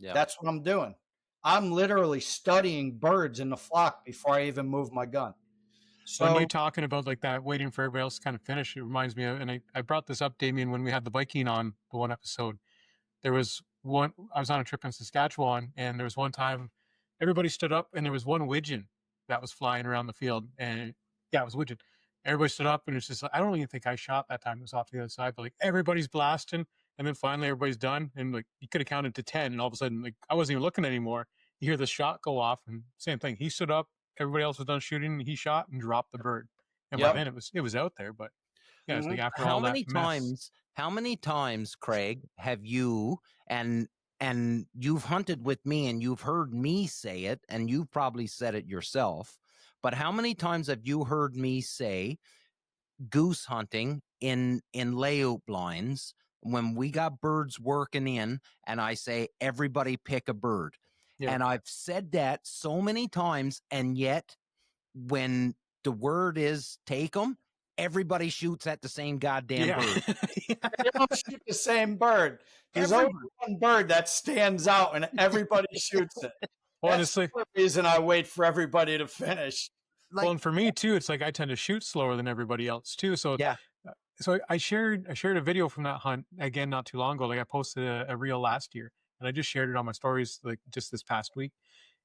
Yeah. That's what I'm doing. I'm literally studying birds in the flock before I even move my gun. When So you're talking about like that, waiting for everybody else to kind of finish, it reminds me of, and I brought this up, Damien, when we had the Viking on the one episode. There was one, I was on a trip in Saskatchewan, and there was one time everybody stood up, and there was one widgeon that was flying around the field. And yeah, it was a widgeon. Everybody stood up, and it's just, I don't even think I shot that time. It was off to the other side, but like everybody's blasting. And then finally everybody's done. And like you could have counted to 10. And all of a sudden, like I wasn't even looking anymore. You hear the shot go off, and same thing. He stood up, everybody else was done shooting. He shot and dropped the bird. And by Yep. then it was out there. But yeah, it's like after How all many that mess. how many times, Craig, have you and you've hunted with me and you've heard me say it and you've probably said it yourself, but how many times have you heard me say goose hunting in layout blinds when we got birds working in and I say everybody pick a bird? Yeah. And I've said that so many times, and yet when the word is take them, everybody shoots at the same goddamn bird. They don't shoot the same bird. There's only one bird that stands out and everybody shoots it. Honestly, that's the reason I wait for everybody to finish. well, and for me too, it's like I tend to shoot slower than everybody else too. So Yeah. So I shared a video from that hunt again not too long ago. Like I posted a reel last year, and I just shared it on my stories like just this past week.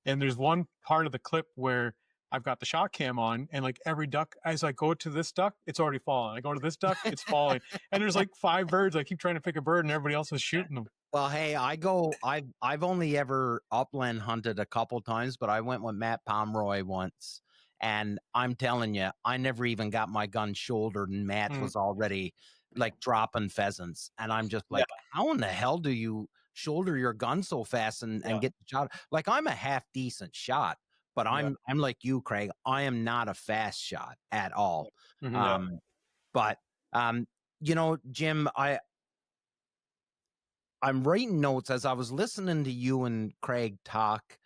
And there's one part of the clip where I've got the shot cam on, and like every duck, as I go to this duck, it's already fallen. I go to this duck, it's falling, and there's like 5 birds. I keep trying to pick a bird, and everybody else is shooting them. Well, hey, I've only ever upland hunted a couple times, but I went with Matt Pomeroy once. And I'm telling you, I never even got my gun shouldered, and Matt was already like dropping pheasants. And I'm just like, how in the hell do you shoulder your gun so fast and get the shot? Like I'm a half decent shot, but I'm like you, Craig. I am not a fast shot at all. But you know, Jim, I'm writing notes as I was listening to you and Craig talk,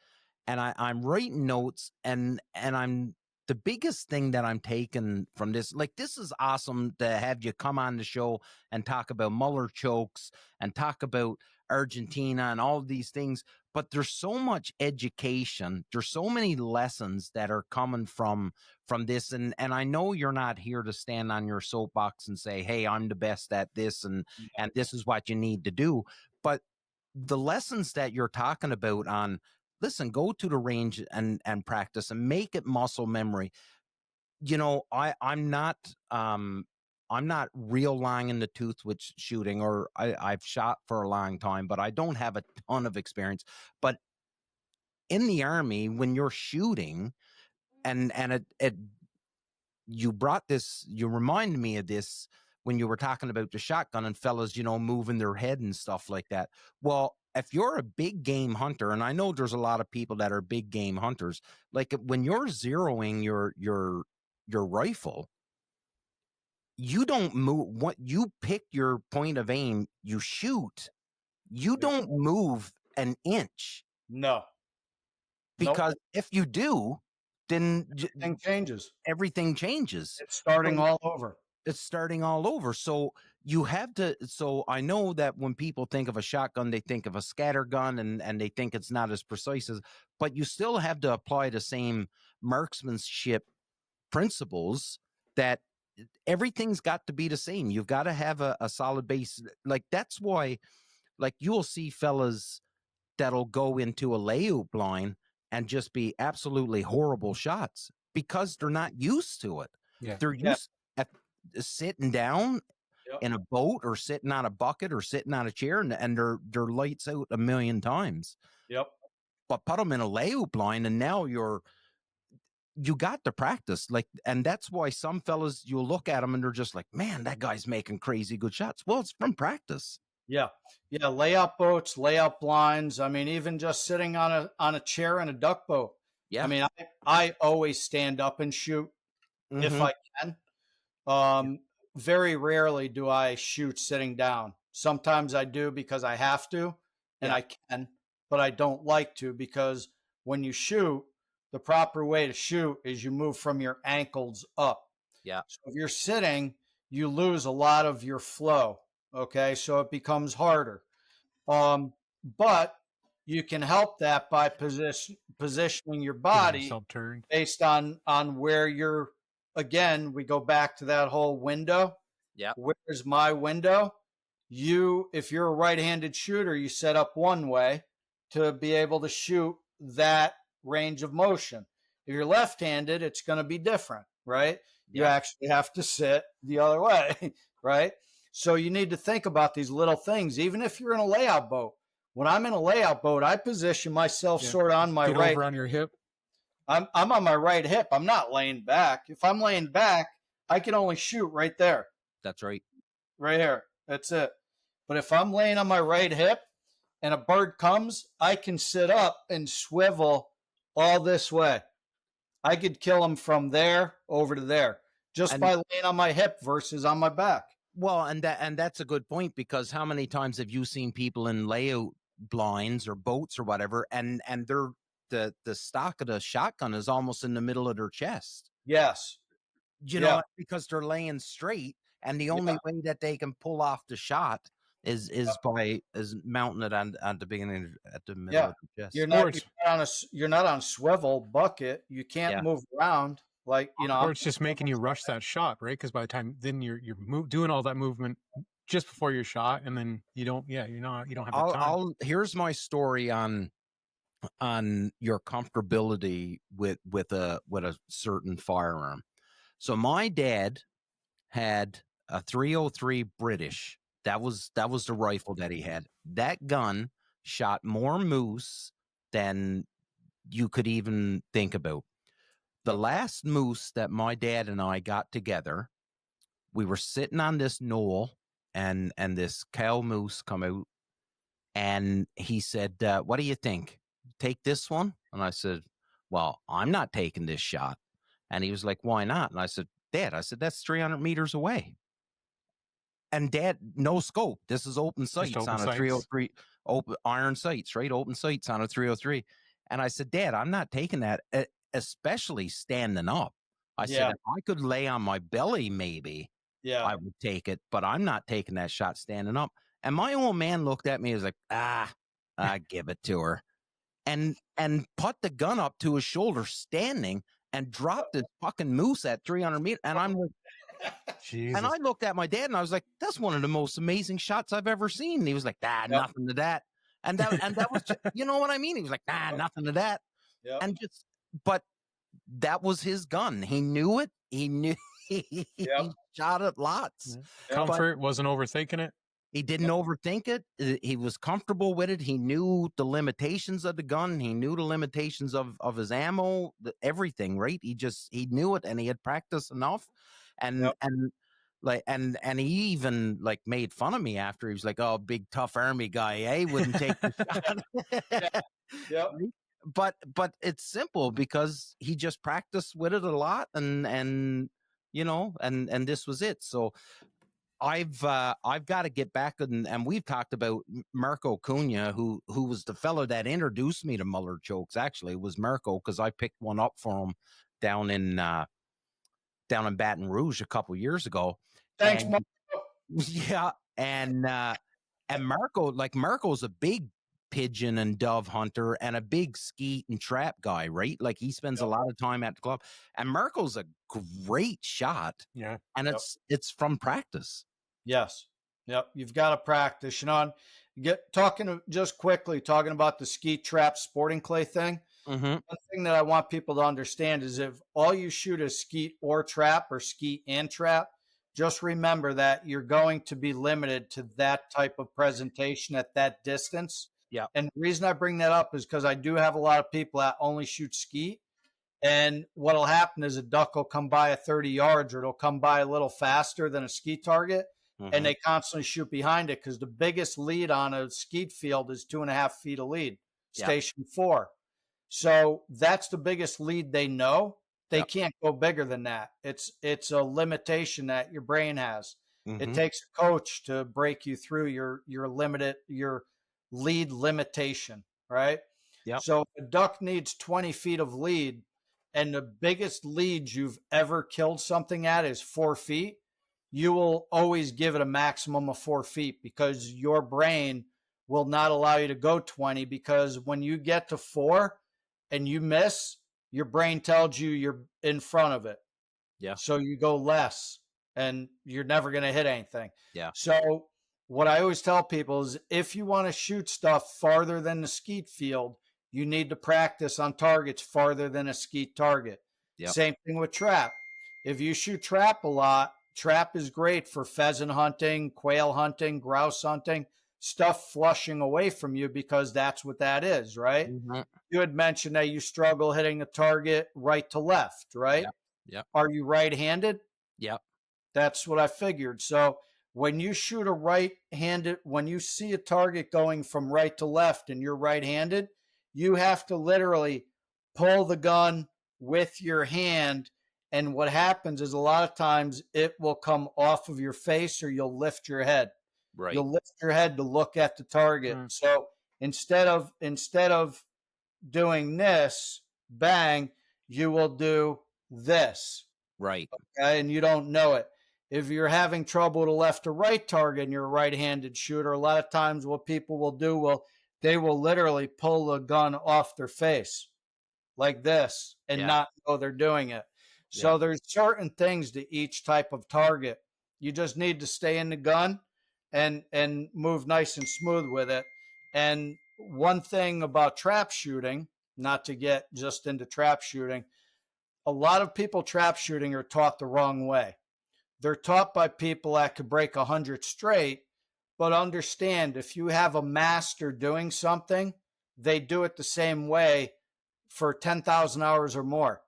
and I'm writing notes, and I'm the biggest thing that I'm taking from this, like this is awesome to have you come on the show and talk about Muller chokes and talk about Argentina and all of these things. But there's so much education. There's so many lessons that are coming from this. And I know you're not here to stand on your soapbox and say, hey, I'm the best at this and this is what you need to do. But the lessons that you're talking about on, listen, go to the range and practice and make it muscle memory. You know, I'm not real long in the tooth with shooting, or I've shot for a long time, but I don't have a ton of experience. But in the Army, when you're shooting, and you brought this, you remind me of this when you were talking about the shotgun and fellas, you know, moving their head and stuff like that. Well, if you're a big game hunter, and I know there's a lot of people that are big game hunters, like when you're zeroing your rifle, you don't move. What you pick your point of aim, you shoot. You don't move an inch. No. Because if you do, then everything changes. It's starting all over. So you have to, so I know that when people think of a shotgun, they think of a scatter gun and they think it's not as precise as, but you still have to apply the same marksmanship principles that everything's got to be the same. You've got to have a solid base. Like that's why, like you'll see fellas that'll go into a layout blind and just be absolutely horrible shots because they're not used to it. They're used at sitting down in a boat or sitting on a bucket or sitting on a chair and they're lights out a million times. But put them in a layout blind and now you got to practice, like, and that's why some fellas, you'll look at them and they're just like, man, that guy's making crazy good shots. Well, it's from practice. Yeah. Yeah. Layout boats, layout blinds. I mean, even just sitting on a chair in a duck boat. Yeah. I mean, I always stand up and shoot if I can. Very rarely do I shoot sitting down. Sometimes I do because I have to, and I can, but I don't like to, because when you shoot, the proper way to shoot is you move from your ankles up. Yeah. So if you're sitting, you lose a lot of your flow. Okay. So it becomes harder. But you can help that by positioning your body based on where you're. Again, we go back to that whole window. Yeah. Where's my window? If you're a right-handed shooter, you set up one way to be able to shoot that range of motion. If you're left-handed, it's going to be different, right? You actually have to sit the other way, right? So you need to think about these little things, even if you're in a layout boat. When I'm in a layout boat, I position myself sort of on my right. Over on your hip. I'm on my right hip. I'm not laying back. If I'm laying back, I can only shoot right there. That's right. Right here. That's it. But if I'm laying on my right hip and a bird comes, I can sit up and swivel all this way. I could kill him from there over to there just by laying on my hip versus on my back. Well, and that's a good point, because how many times have you seen people in layout blinds or boats or whatever, and they're the stock of the shotgun is almost in the middle of their chest. Yes. You know, because they're laying straight, and the only way that they can pull off the shot is mounting it on the beginning at the middle of the chest. You're not on swivel bucket. You can't move around, like, you know. Or it's just making you rush that shot, right? Because by the time then you're doing all that movement just before your shot, and then you don't have the time. Here's my story on your comfortability with a certain firearm. So my dad had a 303 British. That was the rifle that he had. That gun shot more moose than you could even think about. The last moose that my dad and I got together, we were sitting on this knoll, and this cow moose come out, and he said, what do you think? Take this one? And I said, well, I'm not taking this shot. And he was like, why not? And I said, Dad, that's 300 meters away. And Dad, no scope. This is open sights on a 303, open iron sights, right? Open sights on a 303. And I said, Dad, I'm not taking that, especially standing up. I said, if I could lay on my belly, maybe I would take it, but I'm not taking that shot standing up. And my old man looked at me and was like, I give it to her. And put the gun up to his shoulder standing and dropped his fucking moose at 300 meters. And I'm like, Jesus. And I looked at my dad and I was like, that's one of the most amazing shots I've ever seen. And he was like, nothing to that. And that was, just, you know what I mean? He was like, nothing to that. Yep. And but that was his gun. He knew it. He knew he shot it lots. Comfort, wasn't overthinking it. He didn't overthink it. He was comfortable with it. He knew the limitations of the gun. He knew the limitations of his ammo, everything, right? He knew it, and he had practiced enough. And he even like made fun of me after. He was like, "Oh, big tough army guy, eh? Wouldn't take the shot." But it's simple, because he just practiced with it a lot, and you know, and this was it. So I've got to get back, and we've talked about Mirko Cunha, who was the fellow that introduced me to Muller chokes. Actually, it was Mirko, because I picked one up for him down in Baton Rouge a couple years ago. Thanks, Mirko. Yeah, and Mirko's a big pigeon and dove hunter and a big skeet and trap guy, right? Like, he spends a lot of time at the club, and Mirko's a great shot. Yeah. And it's from practice. Yes. Yep. You've got to practice. You know, talking about the skeet trap sporting clay thing. Mm-hmm. One thing that I want people to understand is, if all you shoot is skeet or trap, or skeet and trap, just remember that you're going to be limited to that type of presentation at that distance. Yeah. And the reason I bring that up is because I do have a lot of people that only shoot skeet, And what'll happen is a duck will come by at 30 yards, or it'll come by a little faster than a skeet target, and they constantly shoot behind it because the biggest lead on a skeet field is 2.5 feet of lead, station 4. So that's the biggest lead they know. They can't go bigger than that. It's a limitation that your brain has. It takes a coach to break you through your lead limitation, right? Yep. So if a duck needs 20 feet of lead, and the biggest lead you've ever killed something at is 4 feet, you will always give it a maximum of 4 feet because your brain will not allow you to go 20, because when you get to 4 and you miss, your brain tells you you're in front of it. Yeah. So you go less and you're never going to hit anything. Yeah. So what I always tell people is, if you want to shoot stuff farther than the skeet field, you need to practice on targets farther than a skeet target. Yep. Same thing with trap. If you shoot trap a lot, trap is great for pheasant hunting, quail hunting, grouse hunting, stuff flushing away from you, because that's what that is, right? You had mentioned that you struggle hitting a target right to left, right? Yeah. Are you right-handed? Yep. That's what I figured. So when you shoot a right-handed, when you see a target going from right to left and you're right-handed, you have to literally pull the gun with your hand. And what happens is, a lot of times it will come off of your face, or you'll lift your head. Right. You'll lift your head to look at the target. So instead of doing this, bang, you will do this. Right. Okay, and you don't know it. If you're having trouble with a left or right target and you're a right-handed shooter, a lot of times what people will do, they will literally pull the gun off their face like this and not know they're doing it. So there's certain things to each type of target. You just need to stay in the gun and move nice and smooth with it. And one thing about trap shooting, not to get just into trap shooting, a lot of people trap shooting are taught the wrong way. They're taught by people that could break 100 straight, but understand, if you have a master doing something, they do it the same way for 10,000 hours or more.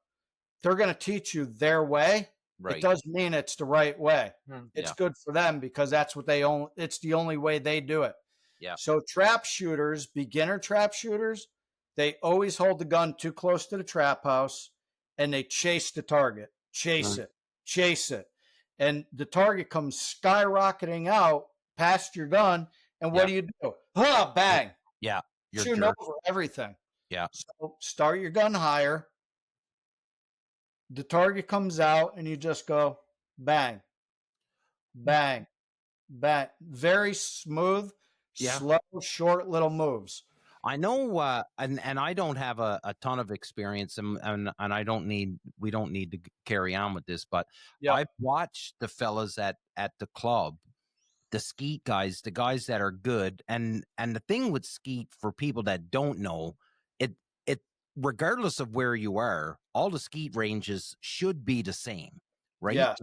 They're going to teach you their way. Right. It doesn't mean it's the right way. It's good for them because that's what they own. It's the only way they do it. Yeah. So trap shooters, beginner trap shooters, they always hold the gun too close to the trap house and they chase the target, chase it. And the target comes skyrocketing out past your gun. And what do? Bang. Yeah. You're shooting over everything. Yeah. So start your gun higher. The target comes out and you just go bang, bang, bang. Very smooth, slow, short little moves. I know, and I don't have a ton of experience, and we don't need to carry on with this, but I've watched the fellas at the club, the skeet guys, the guys that are good, and the thing with skeet, for people that don't know, it regardless of where you are, all the skeet ranges should be the same, right? Yeah.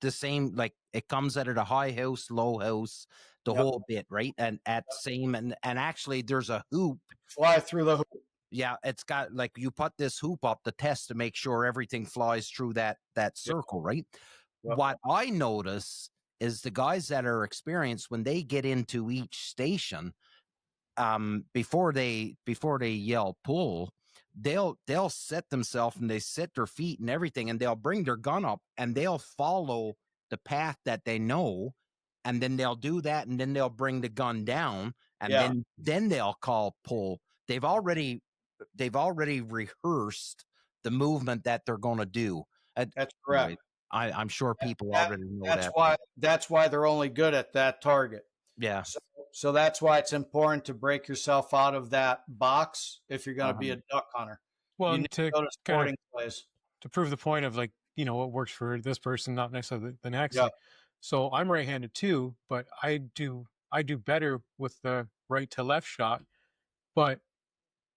The same, like it comes out of the high house, low house, the whole bit, right? And at same, and actually there's a hoop. Fly through the hoop. Yeah, it's got, like, you put this hoop up the test to make sure everything flies through that circle, right? What I notice is the guys that are experienced, when they get into each station, before they yell pull, they'll set themselves and they set their feet and everything, and they'll bring their gun up and they'll follow the path that they know, and then they'll do that, and then they'll bring the gun down, and then they'll call pull. They've already rehearsed the movement that they're going to do. That's correct. I'm sure people already know that's why they're only good at that target. Yeah. So that's why it's important to break yourself out of that box if you're going to be a duck hunter. Well, you need to go to sporting plays to prove the point of, like, what works for this person, not necessarily the next. Yeah. So I'm right-handed too, but I do better with the right to left shot, but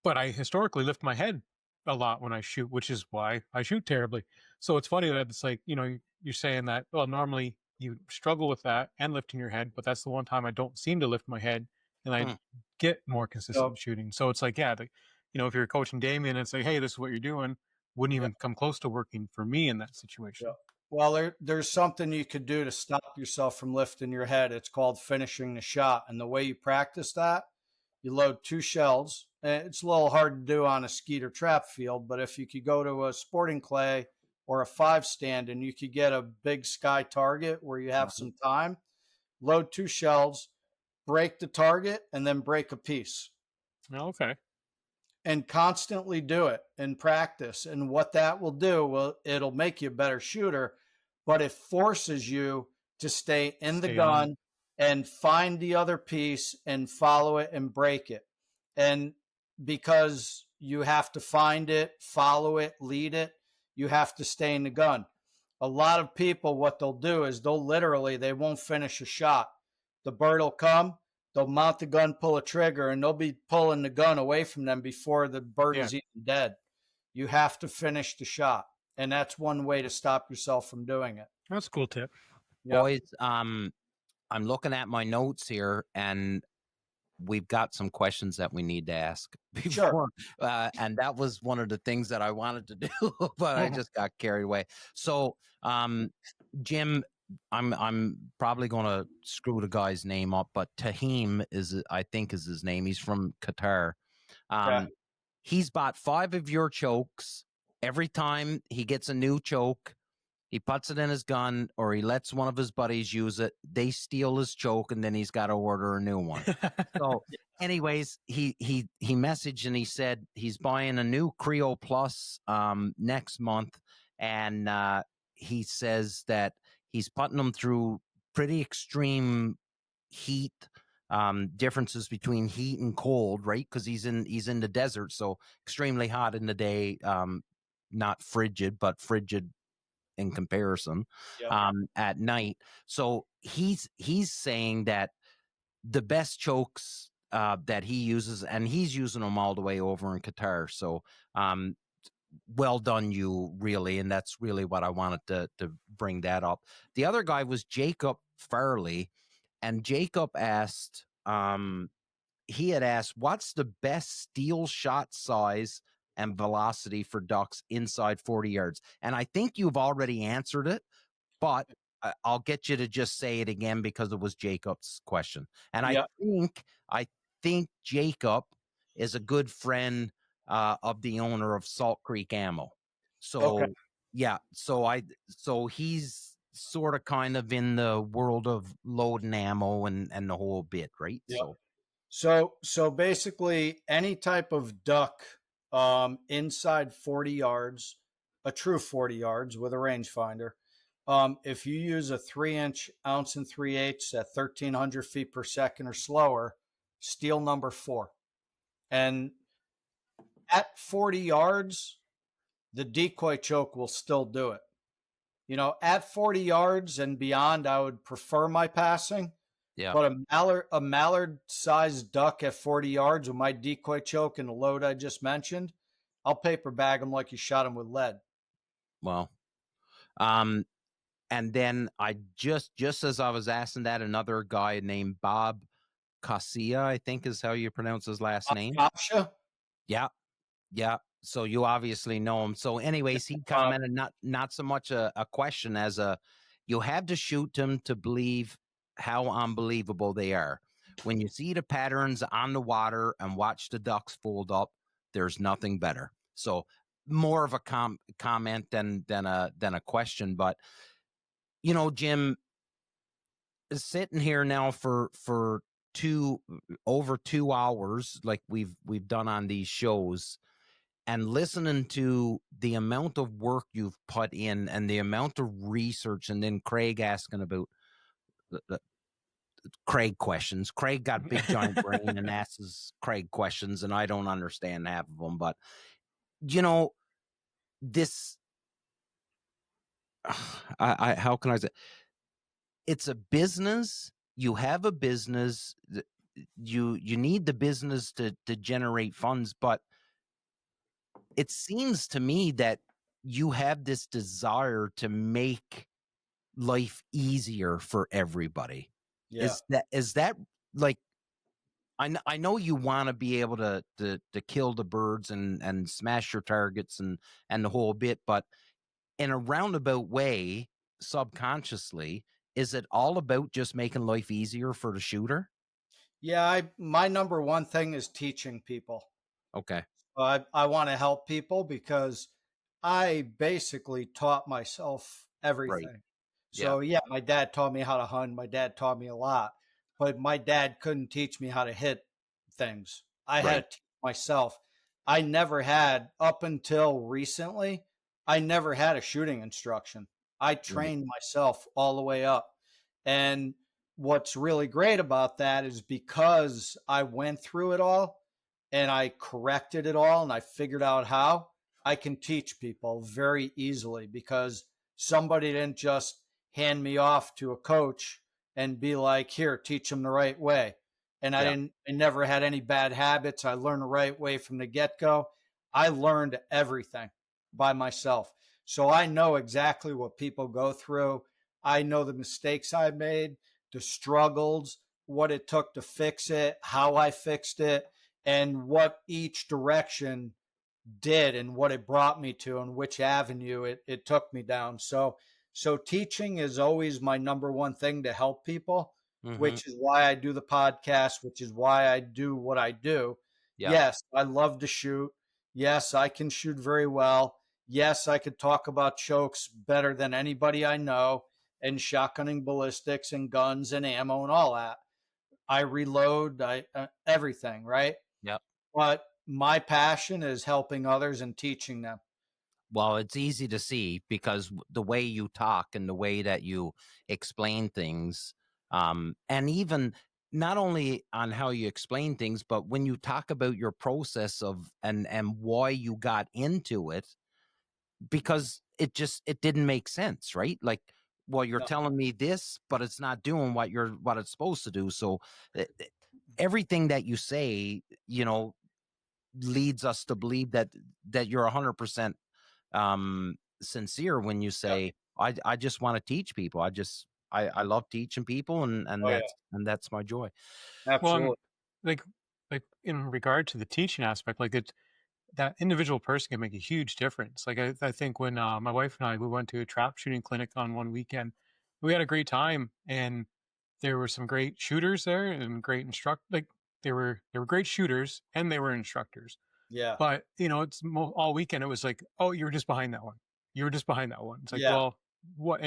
I historically lift my head a lot when I shoot, which is why I shoot terribly. So it's funny that it's like, you're saying that, well, normally you struggle with that and lifting your head, but that's the one time I don't seem to lift my head and I get more consistent shooting. So it's like, if you're coaching Damien and say, hey, this is what you're doing, wouldn't even come close to working for me in that situation. Yeah. Well, there's something you could do to stop yourself from lifting your head. It's called finishing the shot. And the way you practice that, you load 2 shells. It's a little hard to do on a skeet or trap field, but if you could go to a sporting clay or a 5 stand and you could get a big sky target where you have some time, load 2 shells, break the target, and then break a piece. Okay. And constantly do it in practice. And what that will do, well, it'll make you a better shooter, but it forces you to stay in the gun and find the other piece and follow it and break it. And because you have to find it, follow it, lead it, you have to stay in the gun. A lot of people, what they'll do is they won't finish a shot. The bird will come, they'll mount the gun, pull a trigger, and they'll be pulling the gun away from them before the bird is even dead. You have to finish the shot. And that's one way to stop yourself from doing it. That's a cool tip. Yep. Boys, I'm looking at my notes here, and we've got some questions that we need to ask before. Sure. And that was one of the things that I wanted to do, but I just got carried away. So, Jim, I'm probably going to screw the guy's name up, but Tahim I think is his name. He's from Qatar. He's bought 5 of your chokes. Every time he gets a new choke, he puts it in his gun, or he lets one of his buddies use it. They steal his choke, and then he's got to order a new one. So, anyways, he messaged and he said he's buying a new Creo Plus next month, and he says that he's putting them through pretty extreme heat, differences between heat and cold, right? Because he's in the desert, so extremely hot in the day, not frigid, but frigid in comparison. At night. So he's saying that the best chokes that he uses, and he's using them all the way over in Qatar. So well done, you, really. And that's really what I wanted to bring that up. The other guy was Jacob Farley, and Jacob asked, he had asked, what's the best steel shot size and velocity for ducks inside 40 yards? And I think you've already answered it, but I'll get you to just say it again because it was Jacob's question. And I think Jacob is a good friend of the owner of Salt Creek Ammo. So so he's sort of kind of in the world of loading ammo and the whole bit, right? So basically any type of duck inside 40 yards, a true 40 yards with a rangefinder, if you use a 3-inch ounce and 3/8 at 1,300 feet per second or slower, steel number 4. And at 40 yards, the decoy choke will still do it. You know, at 40 yards and beyond, I would prefer my passing. Yeah. But a mallard-sized duck at 40 yards with my decoy choke and the load I just mentioned, I'll paper bag them like you shot them with lead. Well, and then I just as I was asking that, another guy named Bob Casilla, I think is how you pronounce his last name. Yeah. So you obviously know him. So anyways, he commented not so much a question as you have to shoot them to believe how unbelievable they are. When you see the patterns on the water and watch the ducks fold up, there's nothing better. So more of a comment than a question. But you know, Jim, sitting here now for over 2 hours, like we've done on these shows, and listening to the amount of work you've put in and the amount of research, and then Craig asking about the Craig questions. Craig got big giant brain and asks Craig questions, and I don't understand half of them. But you know, this, how can I say? It's a business. You have a business. You need the business to generate funds, but it seems to me that you have this desire to make life easier for everybody. Yeah. Is that like, I know you want to be able to kill the birds and smash your targets and the whole bit, but in a roundabout way, subconsciously, is it all about just making life easier for the shooter? Yeah, my number one thing is teaching people. Okay. I want to help people because I basically taught myself Right. everything. Yeah. So yeah, my dad taught me how to hunt. My dad taught me a lot, but my dad couldn't teach me how to hit things. I Right. had to teach myself. I never had, up until recently, I never had a shooting instruction. I trained myself all the way up. And what's really great about that is because I went through it all and I corrected it all and I figured out how, I can teach people very easily because somebody didn't just hand me off to a coach and be like, here, teach them the right way. And I never had any bad habits. I learned the right way from the get go. I learned everything by myself. So I know exactly what people go through. I know the mistakes I made, the struggles, what it took to fix it, how I fixed it, and what each direction did and what it brought me to and which avenue it took me down. So teaching is always my number one thing to help people, which is why I do the podcast, which is why I do what I do. Yeah. Yes, I love to shoot. Yes, I can shoot very well. Yes, I could talk about chokes better than anybody I know, and shotgunning, ballistics, and guns and ammo and all that. I reload, I everything, right? Yep. But my passion is helping others and teaching them. Well, it's easy to see because the way you talk and the way that you explain things, and even not only on how you explain things, but when you talk about your process of and why you got into it, because it didn't make sense, right? Like, well, you're No. telling me this, but it's not doing what it's supposed to do. So everything that you say, leads us to believe that you're 100% sincere when you say, I just want to teach people. I love teaching people, and Oh, yeah. that's my joy. Well, Absolutely. like in regard to the teaching aspect, like it that individual person can make a huge difference. Like I think when my wife and I we went to a trap shooting clinic on one weekend, we had a great time, and there were some great shooters there and great like they were great shooters and they were instructors. Yeah. But it's all weekend. It was like, oh, you were just behind that one. You were just behind that one. It's like, Yeah. well, what?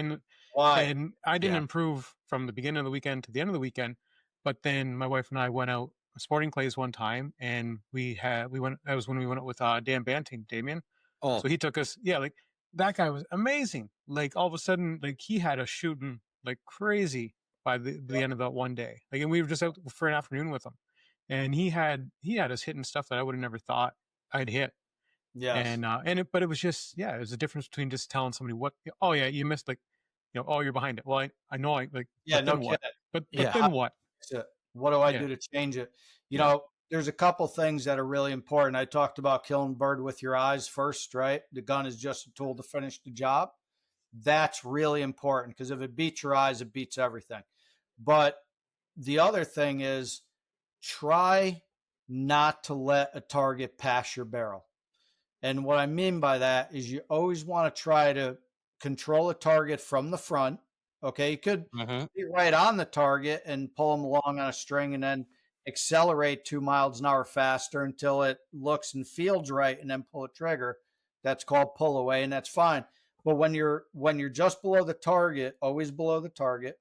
Why? And I didn't Yeah. improve from the beginning of the weekend to the end of the weekend. But then my wife and I went out sporting clays one time, and we went. That was when we went out with Dan Banting, Damien. Oh, So he took us. Yeah, like that guy was amazing. Like all of a sudden, like he had us shooting like crazy by the end of that one day. Like, and we were just out for an afternoon with him, and he had us hitting stuff that I would have never thought I'd hit. Yes. But it was just, it was a difference between just telling somebody oh yeah, you missed, like, oh, you're behind it. Well, I know, like, Yeah. but No then what? kidding. But Yeah. then what? What do I Yeah. do to change it? Yeah. There's a couple things that are really important. I talked about killing a bird with your eyes first, right? The gun is just a tool to finish the job. That's really important because if it beats your eyes, it beats everything. But the other thing is try not to let a target pass your barrel. And what I mean by that is you always want to try to control a target from the front. Okay. You could be right on the target and pull them along on a string and then accelerate 2 miles an hour faster until it looks and feels right and then pull a trigger. That's called pull away, and that's fine. But when you're just below the target, always below the target,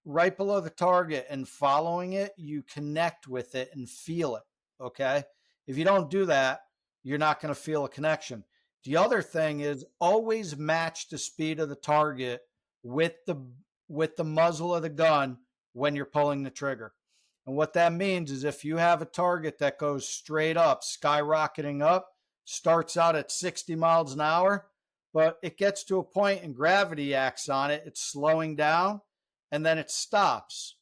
right below the target and following it, you connect with it and feel it. Okay. If you don't do that, you're not going to feel a connection. The other thing is always match the speed of the target with the muzzle of the gun when you're pulling the trigger. And what that means is if you have a target that goes straight up, skyrocketing up, starts out at 60 miles an hour, but it gets to a point and gravity acts on it, it's slowing down, and then it stops,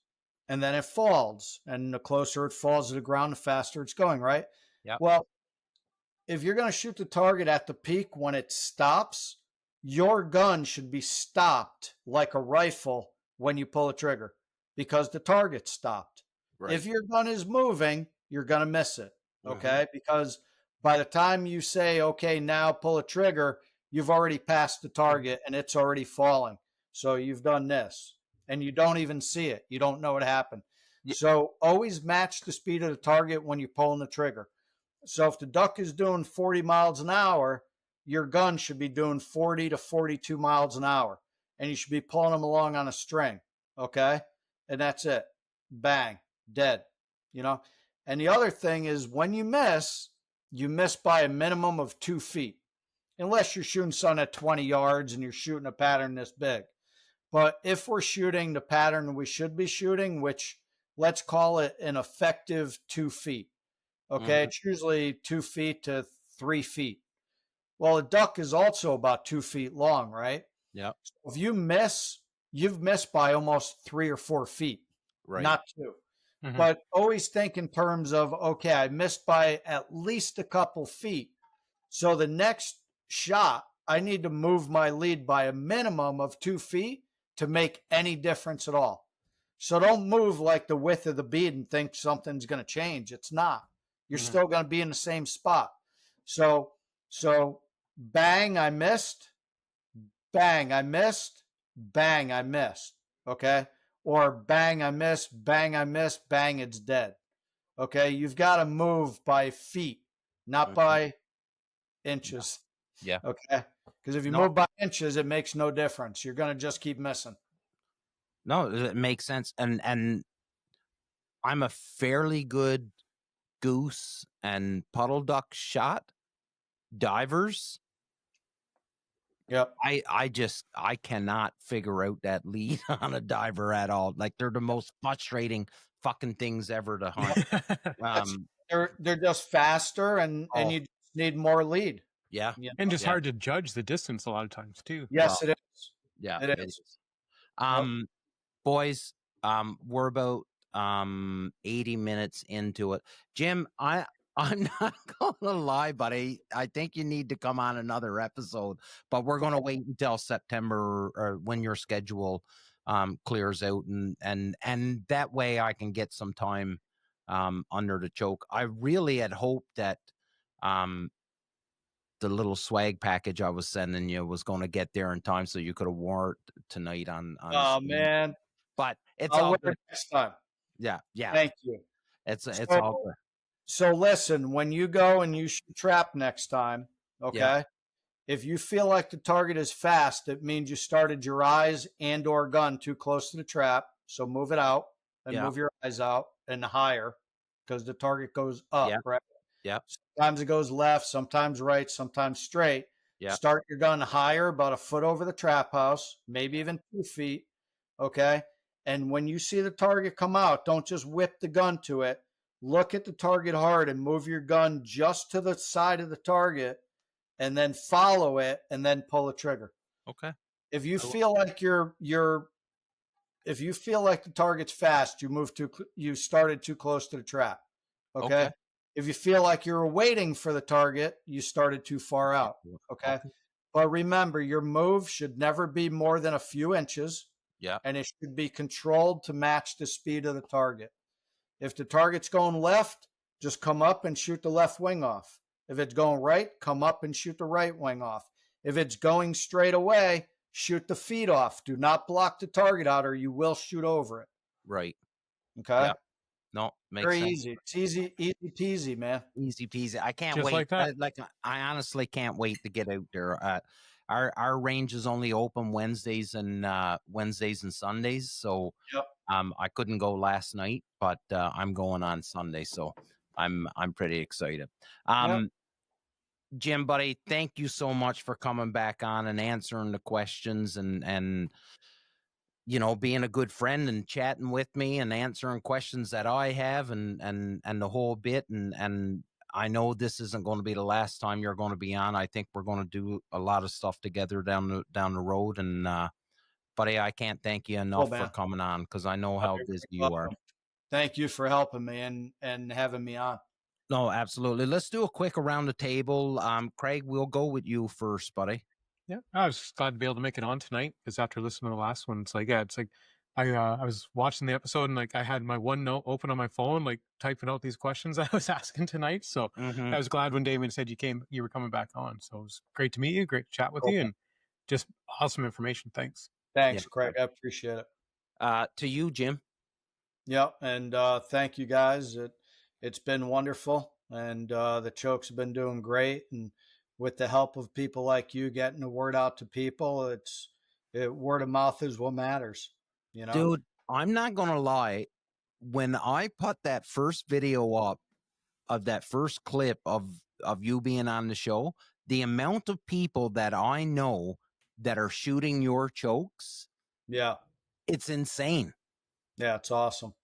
and then it falls. And the closer it falls to the ground, the faster it's going, right? Yeah. Well, if you're going to shoot the target at the peak when it stops, your gun should be stopped like a rifle when you pull a trigger because the target stopped. If your gun is moving, you're going to miss it. Okay. Because by the time you say, okay, now pull a trigger, you've already passed the target and it's already falling. So you've done this and you don't even see it. You don't know what happened. So always match the speed of the target when you're pulling the trigger. So if the duck is doing 40 miles an hour, your gun should be doing 40 to 42 miles an hour. And you should be pulling them along on a string. Okay. And that's it. Bang, dead. And the other thing is when you miss by a minimum of 2 feet, unless you're shooting something at 20 yards and you're shooting a pattern this big. But if we're shooting the pattern we should be shooting, which let's call it an effective 2 feet. Okay. It's usually 2 feet to 3 feet. Well, a duck is also about 2 feet long, right? Yeah. So if you miss, you've missed by almost 3 or 4 feet, not 2. But always think in terms of, okay, I missed by at least a couple feet. So the next shot, I need to move my lead by a minimum of 2 feet to make any difference at all. So don't move like the width of the bead and think something's going to change. It's not. You're still going to be in the same spot. So bang, I missed. Bang, I missed. Bang, I missed. Okay. Or bang, I missed, bang, it's dead. Okay, you've got to move by feet, not by inches. Yeah. Okay, because if you move by inches, it makes no difference. You're going to just keep missing. No, it makes sense. And I'm a fairly good goose and puddle duck shot. Divers. Yep. I cannot figure out that lead on a diver at all. Like they're the most frustrating fucking things ever to hunt. They're just faster and you just need more lead. Yeah. And just hard to judge the distance a lot of times too. Yes, it is. Yeah, it is. Boys, we're about 80 minutes into it. Jim, I'm not gonna lie, buddy. I think you need to come on another episode, but we're gonna wait until September or when your schedule clears out, and that way I can get some time under the choke. I really had hoped that the little swag package I was sending you was going to get there in time so you could have worn it tonight on Oh stream. man, but it's I'll all wear good. it next time. Yeah. Thank you. It's all good. So listen, when you go and you shoot trap next time, okay, if you feel like the target is fast, it means you started your eyes and or gun too close to the trap. So move it out and move your eyes out and higher because the target goes up, right? Yeah. Sometimes it goes left, sometimes right, sometimes straight. Yeah. Start your gun higher, about a foot over the trap house, maybe even 2 feet, okay? And when you see the target come out, don't just whip the gun to it. Look at the target hard and move your gun just to the side of the target and then follow it and then pull the trigger. Okay. If you feel like if you feel like the target's fast, you started too close to the trap. Okay. If you feel like you're waiting for the target, you started too far out. Okay. But remember, your move should never be more than a few inches. Yeah. And it should be controlled to match the speed of the target. If the target's going left, just come up and shoot the left wing off. If it's going right, come up and shoot the right wing off. If it's going straight away, shoot the feet off. Do not block the target out or you will shoot over it. Right. Okay. Yeah. No, makes very sense. easy. It's easy peasy, man. Easy peasy. I can't Just wait. like that. I honestly can't wait to get out there. Our range is only open Wednesdays and Sundays, so I couldn't go last night, but I'm going on Sunday, so I'm pretty excited. Jim, buddy, thank you so much for coming back on and answering the questions and you know, being a good friend and chatting with me and answering questions that I have and the whole bit. And I know this isn't going to be the last time you're going to be on. I think we're going to do a lot of stuff together down the road. And buddy, I can't thank you enough for coming on because I know how busy you are. Thank you for helping me and having me on. No, absolutely. Let's do a quick around the table. Craig, we'll go with you first, buddy. Yeah, I was just glad to be able to make it on tonight because after listening to the last one, it's like I was watching the episode and like I had my OneNote open on my phone, like typing out these questions I was asking tonight. So I was glad when Damon said you were coming back on. So it was great to meet you, great to chat with you, and just awesome information. Thanks. Thanks, Craig. I appreciate it. To you, Jim. Yep, and thank you guys. It's been wonderful, and the chokes have been doing great. And with the help of people like you getting the word out to people, word of mouth is what matters. You know, Dude, I'm not gonna lie. When I put that first video up of that first clip of you being on the show, the amount of people that I know that are shooting your chokes, yeah, it's insane. Yeah, it's awesome.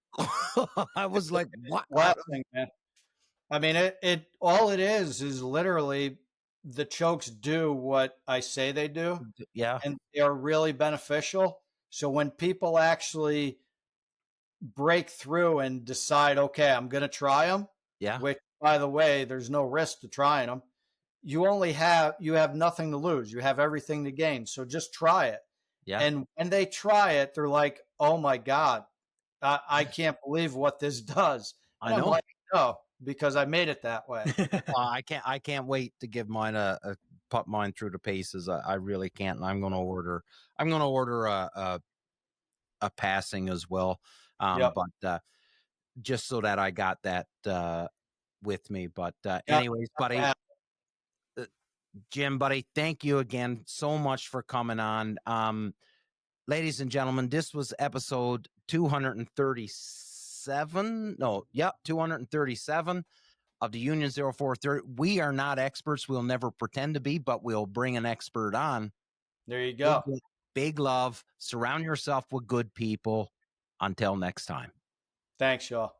I was like, what? Blessing, man. I mean, it all it is literally the chokes do what I say they do. Yeah. And they are really beneficial. So when people actually break through and decide, okay, I'm going to try them. Yeah. Which, by the way, there's no risk to trying them. You have nothing to lose. You have everything to gain. So just try it. Yeah. And when they try it, they're like, oh my God, I can't believe what this does. And I know. I'm like, no, because I made it that way. I can't wait to give mine put mine through the paces. I really can't. And I'm going to order a passing as well. Yep. But just so that I got that with me. But anyways, buddy, Jim, buddy, thank you again so much for coming on. Ladies and gentlemen, this was episode 237. No, yep, 237 of the Union 0430. We are not experts. We'll never pretend to be, but we'll bring an expert on. There you go. Big love. Surround yourself with good people. Until next time. Thanks, y'all.